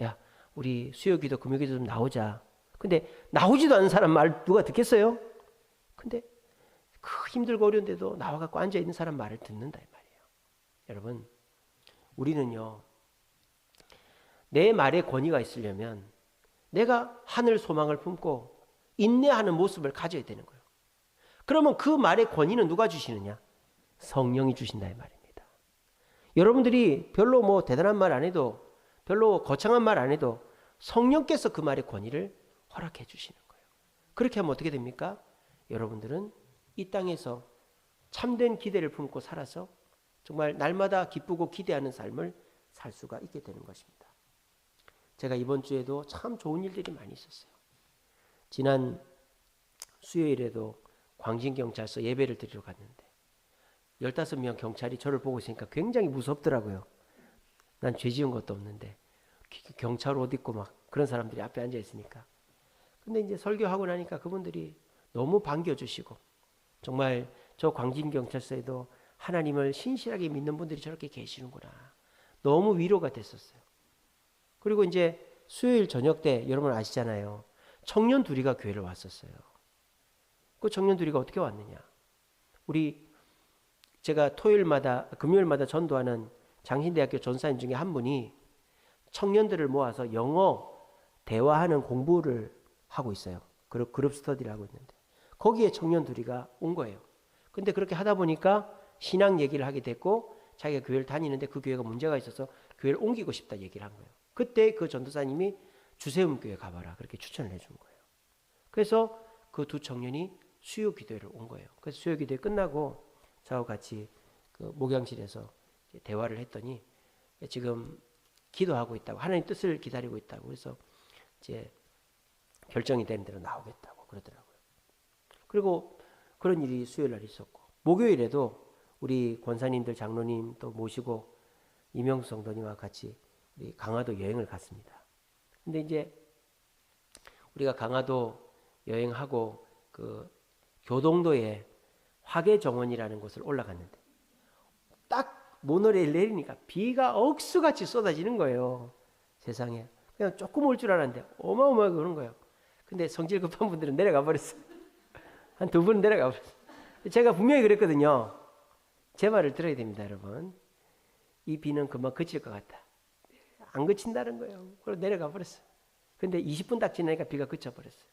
야, 우리 수요기도 금요기도 좀 나오자. 근데 나오지도 않는 사람 말 누가 듣겠어요? 근데 그 힘들고 어려운데도 나와갖고 앉아있는 사람 말을 듣는다 이 말이에요. 여러분, 우리는요, 내 말에 권위가 있으려면 내가 하늘 소망을 품고 인내하는 모습을 가져야 되는 거예요. 그러면 그 말의 권위는 누가 주시느냐? 성령이 주신다 이 말입니다. 여러분들이 별로 뭐 대단한 말 안 해도, 별로 거창한 말 안 해도 성령께서 그 말의 권위를 허락해 주시는 거예요. 그렇게 하면 어떻게 됩니까? 여러분들은 이 땅에서 참된 기대를 품고 살아서 정말 날마다 기쁘고 기대하는 삶을 살 수가 있게 되는 것입니다. 제가 이번 주에도 참 좋은 일들이 많이 있었어요. 지난 수요일에도 광진경찰서 예배를 드리러 갔는데 15명 경찰이 저를 보고 있으니까 굉장히 무섭더라고요. 난 죄 지은 것도 없는데 경찰 옷 입고 막 그런 사람들이 앞에 앉아 있으니까. 근데 이제 설교하고 나니까 그분들이 너무 반겨주시고, 정말 저 광진경찰서에도 하나님을 신실하게 믿는 분들이 저렇게 계시는구나. 너무 위로가 됐었어요. 그리고 이제 수요일 저녁 때 여러분 아시잖아요. 청년 둘이가 교회를 왔었어요. 그 청년 둘이가 어떻게 왔느냐? 제가 금요일마다 전도하는 장신대학교 전사님 중에 한 분이 청년들을 모아서 영어 대화하는 공부를 하고 있어요. 그룹 스터디를 하고 있는데 거기에 청년 둘이가 온 거예요. 근데 그렇게 하다 보니까 신앙 얘기를 하게 됐고 자기가 교회를 다니는데 그 교회가 문제가 있어서 교회를 옮기고 싶다 얘기를 한 거예요. 그때 그 전도사님이 주세움교회 가봐라 그렇게 추천을 해준 거예요. 그래서 그 두 청년이 수요 기도회를 온 거예요. 그래서 수요 기도회 끝나고 저하고 같이 그 목양실에서 대화를 했더니 지금 기도하고 있다고, 하나님 뜻을 기다리고 있다고, 그래서 이제 결정이 되는 대로 나오겠다고 그러더라고요. 그리고 그런 일이 수요일 날 있었고, 목요일에도 우리 권사님들 장로님 또 모시고 이명수 성도님과 같이 우리 강화도 여행을 갔습니다. 근데 이제 우리가 강화도 여행하고 그 교동도에 화계정원이라는 곳을 올라갔는데 딱 모노레일 내리니까 비가 억수같이 쏟아지는 거예요. 세상에. 그냥 조금 올 줄 알았는데 어마어마하게 오는 거예요. 근데 성질 급한 분들은 내려가 버렸어요. 한 2분은 내려가 버렸어요. 제가 분명히 그랬거든요. 제 말을 들어야 됩니다, 여러분. 이 비는 금방 그칠 것 같다. 안 그친다는 거예요. 그리고 내려가 버렸어요. 근데 20분 딱 지나니까 비가 그쳐버렸어요.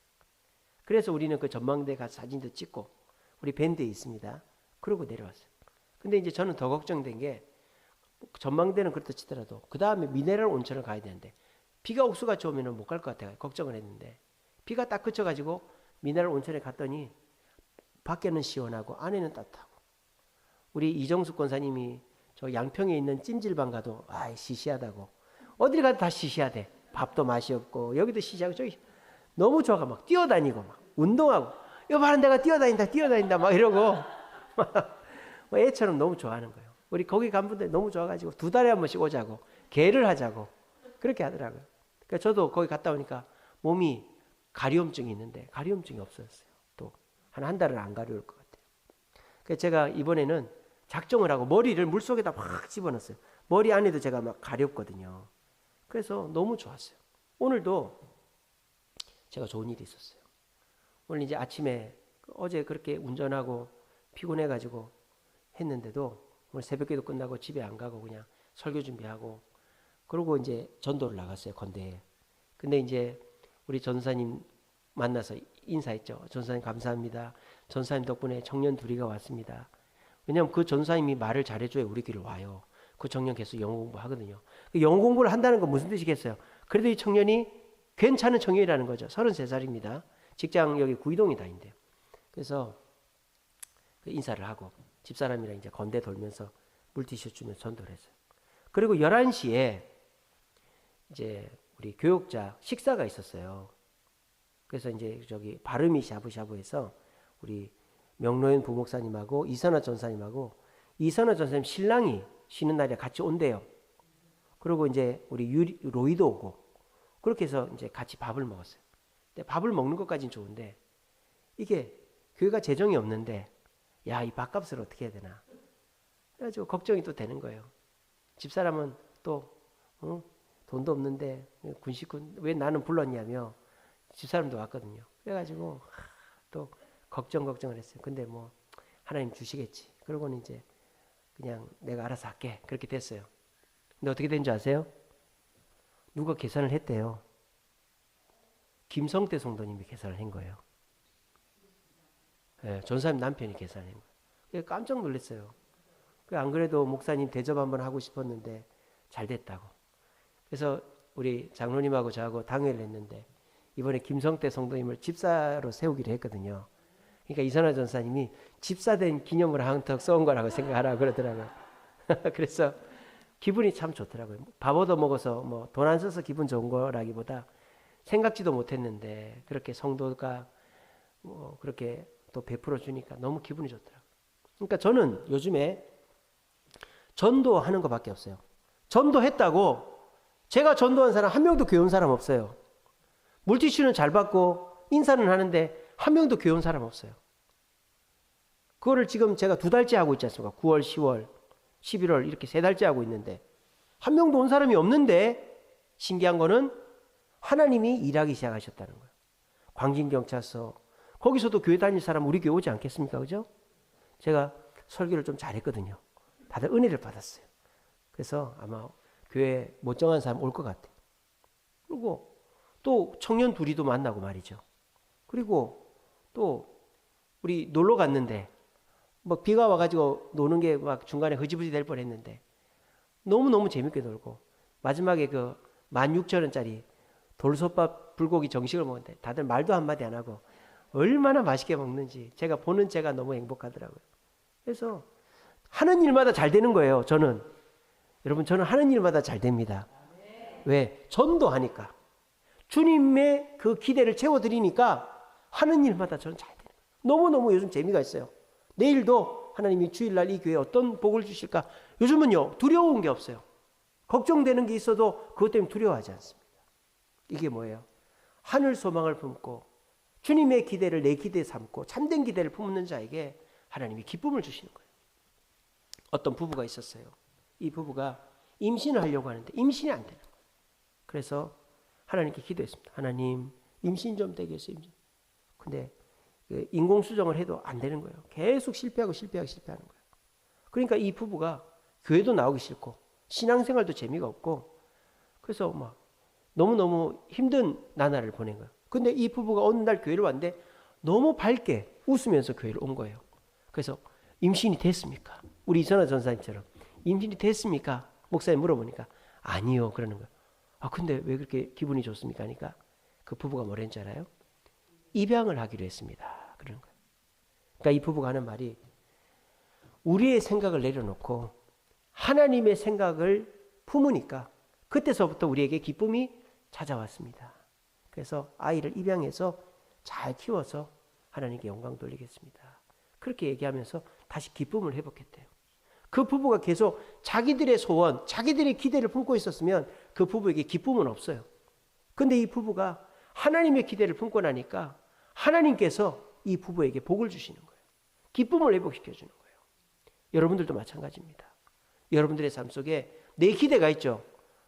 그래서 우리는 그 전망대 가서 사진도 찍고 우리 밴드에 있습니다. 그러고 내려왔어요. 근데 이제 저는 더 걱정된 게 전망대는 그렇다 치더라도 그 다음에 미네랄 온천을 가야 되는데 비가 옥수같이 오면 못 갈 것 같아요. 걱정을 했는데 비가 딱 그쳐가지고 미네랄 온천에 갔더니 밖에는 시원하고 안에는 따뜻하고, 우리 이정숙 권사님이 저 양평에 있는 찜질방 가도 시시하다고, 어딜 가도 다 시시하대. 밥도 맛이 없고 여기도 시시하고 저기 너무 좋아가 막 뛰어다니고 막 운동하고, 이거 봐라 내가 뛰어다닌다 막 이러고 애처럼 너무 좋아하는 거예요. 우리 거기 간 분들 너무 좋아가지고 2달에 한 번씩 오자고, 개를 하자고 그렇게 하더라고요. 그러니까 저도 거기 갔다 오니까 몸이 가려움증이 있는데 가려움증이 없어졌어요. 또 한 달은 안 가려울 것 같아요. 그래서 제가 이번에는 작정을 하고 머리를 물속에다 확 집어넣었어요. 머리 안에도 제가 막 가렵거든요. 그래서 너무 좋았어요. 오늘도 제가 좋은 일이 있었어요. 오늘 이제 아침에 어제 그렇게 운전하고 피곤해가지고 했는데도 오늘 새벽기도 끝나고 집에 안 가고 그냥 설교 준비하고 그러고 이제 전도를 나갔어요, 건대에. 근데 이제 우리 전사님 만나서 인사했죠. 전사님 감사합니다. 전사님 덕분에 청년 둘이가 왔습니다. 왜냐하면 그 전사님이 말을 잘해줘야 우리 길을 와요. 그 청년 계속 영어 공부하거든요. 영어 공부를 한다는 건 무슨 뜻이겠어요? 그래도 이 청년이 괜찮은 청년이라는 거죠. 33살입니다. 직장 여기 구이동에 다닌대요. 그래서 인사를 하고 집사람이랑 이제 건대 돌면서 물티슈 주면서 전도를 했어요. 그리고 11시에 이제 우리 교육자 식사가 있었어요. 그래서 이제 저기 바르미 샤브샤브에서 우리 명로연 부목사님하고 이선화 전사님하고 이선화 전사님 신랑이 쉬는 날에 같이 온대요. 그리고 이제 우리 로이도 오고 그렇게 해서 이제 같이 밥을 먹었어요. 근데 밥을 먹는 것까지는 좋은데 이게 교회가 재정이 없는데 야, 이 밥값을 어떻게 해야 되나. 그래가지고 걱정이 또 되는 거예요. 집사람은 또 돈도 없는데 군식군 왜 나는 불렀냐며 집사람도 왔거든요. 그래가지고 또 걱정을 했어요. 근데 뭐 하나님 주시겠지. 그러고는 이제 그냥 내가 알아서 할게. 그렇게 됐어요. 근데 어떻게 된 줄 아세요? 누가 계산을 했대요. 김성태 성도님이 계산을 한 거예요. 네, 전사님 남편이 계산한 거예요. 깜짝 놀랐어요. 안 그래도 목사님 대접 한번 하고 싶었는데 잘 됐다고. 그래서 우리 장로님하고 저하고 당회를 했는데 이번에 김성태 성도님을 집사로 세우기로 했거든요. 그러니까 이선화 전사님이 집사된 기념으로 한턱 쏜 거라고 생각하라고 그러더라고요. 그래서 기분이 참 좋더라고요. 밥 얻어 먹어서 뭐 돈 안 써서 기분 좋은 거라기보다 생각지도 못했는데 그렇게 성도가 뭐 그렇게 또 베풀어 주니까 너무 기분이 좋더라고요. 그러니까 저는 요즘에 전도하는 것밖에 없어요. 전도했다고 제가 전도한 사람 한 명도 교회 온 사람 없어요. 물티슈는 잘 받고 인사는 하는데 한 명도 교회 온 사람 없어요. 그거를 지금 제가 2달째 하고 있지 않습니까? 9월, 10월, 11월 이렇게 3달째 하고 있는데 한 명도 온 사람이 없는데 신기한 거는 하나님이 일하기 시작하셨다는 거예요. 광진경찰서 거기서도 교회 다닐 사람 우리 교회 오지 않겠습니까? 그죠? 제가 설교를 좀 잘했거든요. 다들 은혜를 받았어요. 그래서 아마 교회 못 정한 사람 올 것 같아요. 그리고 또 청년 둘이도 만나고 말이죠. 그리고 또 우리 놀러 갔는데 뭐 비가 와가지고 노는 게 막 중간에 흐지부지 될 뻔했는데 너무너무 재밌게 놀고 마지막에 그 16,000원짜리 돌솥밥 불고기 정식을 먹는데 다들 말도 한마디 안 하고 얼마나 맛있게 먹는지 제가 보는 제가 너무 행복하더라고요. 그래서 하는 일마다 잘 되는 거예요. 여러분 저는 하는 일마다 잘 됩니다. 왜? 전도하니까 주님의 그 기대를 채워드리니까 하는 일마다 저는 잘 돼요. 너무너무 요즘 재미가 있어요. 내일도 하나님이 주일날 이 교회에 어떤 복을 주실까? 요즘은요 두려운 게 없어요. 걱정되는 게 있어도 그것 때문에 두려워하지 않습니다. 이게 뭐예요? 하늘 소망을 품고 주님의 기대를 내 기대 삼고 참된 기대를 품는 자에게 하나님이 기쁨을 주시는 거예요. 어떤 부부가 있었어요. 이 부부가 임신을 하려고 하는데 임신이 안 되는 거예요. 그래서 하나님께 기도했습니다. 하나님 임신 좀 되게 해주세요. 근데 인공수정을 해도 안 되는 거예요. 계속 실패하는 거예요. 그러니까 이 부부가 교회도 나오기 싫고 신앙생활도 재미가 없고 그래서 막 너무너무 힘든 나날을 보낸 거예요. 근데 이 부부가 어느 날 교회를 왔는데 너무 밝게 웃으면서 교회를 온 거예요. 그래서 임신이 됐습니까? 우리 이선화 전사님처럼 임신이 됐습니까? 목사님 물어보니까 아니요 그러는 거예요. 아 근데 왜 그렇게 기분이 좋습니까? 하니까 그 부부가 뭐랬는지 알아요? 입양을 하기로 했습니다. 그러는 거예요. 그러니까 이 부부가 하는 말이 우리의 생각을 내려놓고 하나님의 생각을 품으니까 그때서부터 우리에게 기쁨이 찾아왔습니다. 그래서 아이를 입양해서 잘 키워서 하나님께 영광 돌리겠습니다. 그렇게 얘기하면서 다시 기쁨을 회복했대요. 그 부부가 계속 자기들의 소원, 자기들의 기대를 품고 있었으면 그 부부에게 기쁨은 없어요. 근데 이 부부가 하나님의 기대를 품고 나니까 하나님께서 이 부부에게 복을 주시는 거예요. 기쁨을 회복시켜 주는 거예요. 여러분들도 마찬가지입니다. 여러분들의 삶 속에 내 기대가 있죠.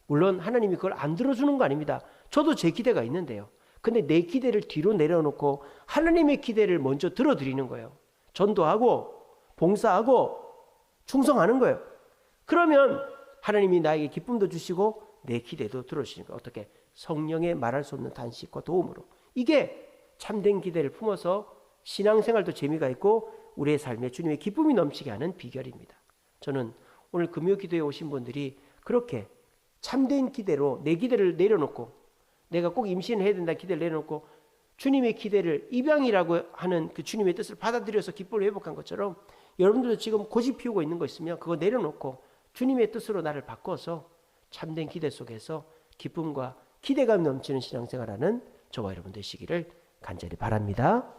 물론 하나님이 그걸 안 들어주는 거 아닙니다. 저도 제 기대가 있는데요. 근데 내 기대를 뒤로 내려놓고 하나님의 기대를 먼저 들어드리는 거예요. 전도하고 봉사하고 충성하는 거예요. 그러면 하나님이 나에게 기쁨도 주시고 내 기대도 들어주시는 거예요. 어떻게? 성령의 말할 수 없는 단식과 도움으로. 이게 참된 기대를 품어서 신앙생활도 재미가 있고 우리의 삶에 주님의 기쁨이 넘치게 하는 비결입니다. 저는 오늘 금요기도에 오신 분들이 그렇게 참된 기대로 내 기대를 내려놓고 내가 꼭 임신을 해야 된다는 기대를 내려놓고 주님의 기대를 입양이라고 하는 그 주님의 뜻을 받아들여서 기쁨을 회복한 것처럼 여러분들도 지금 고집 피우고 있는 거 있으면 그거 내려놓고 주님의 뜻으로 나를 바꿔서 참된 기대 속에서 기쁨과 기대감 넘치는 신앙생활하는 저와 여러분 되시기를 간절히 바랍니다.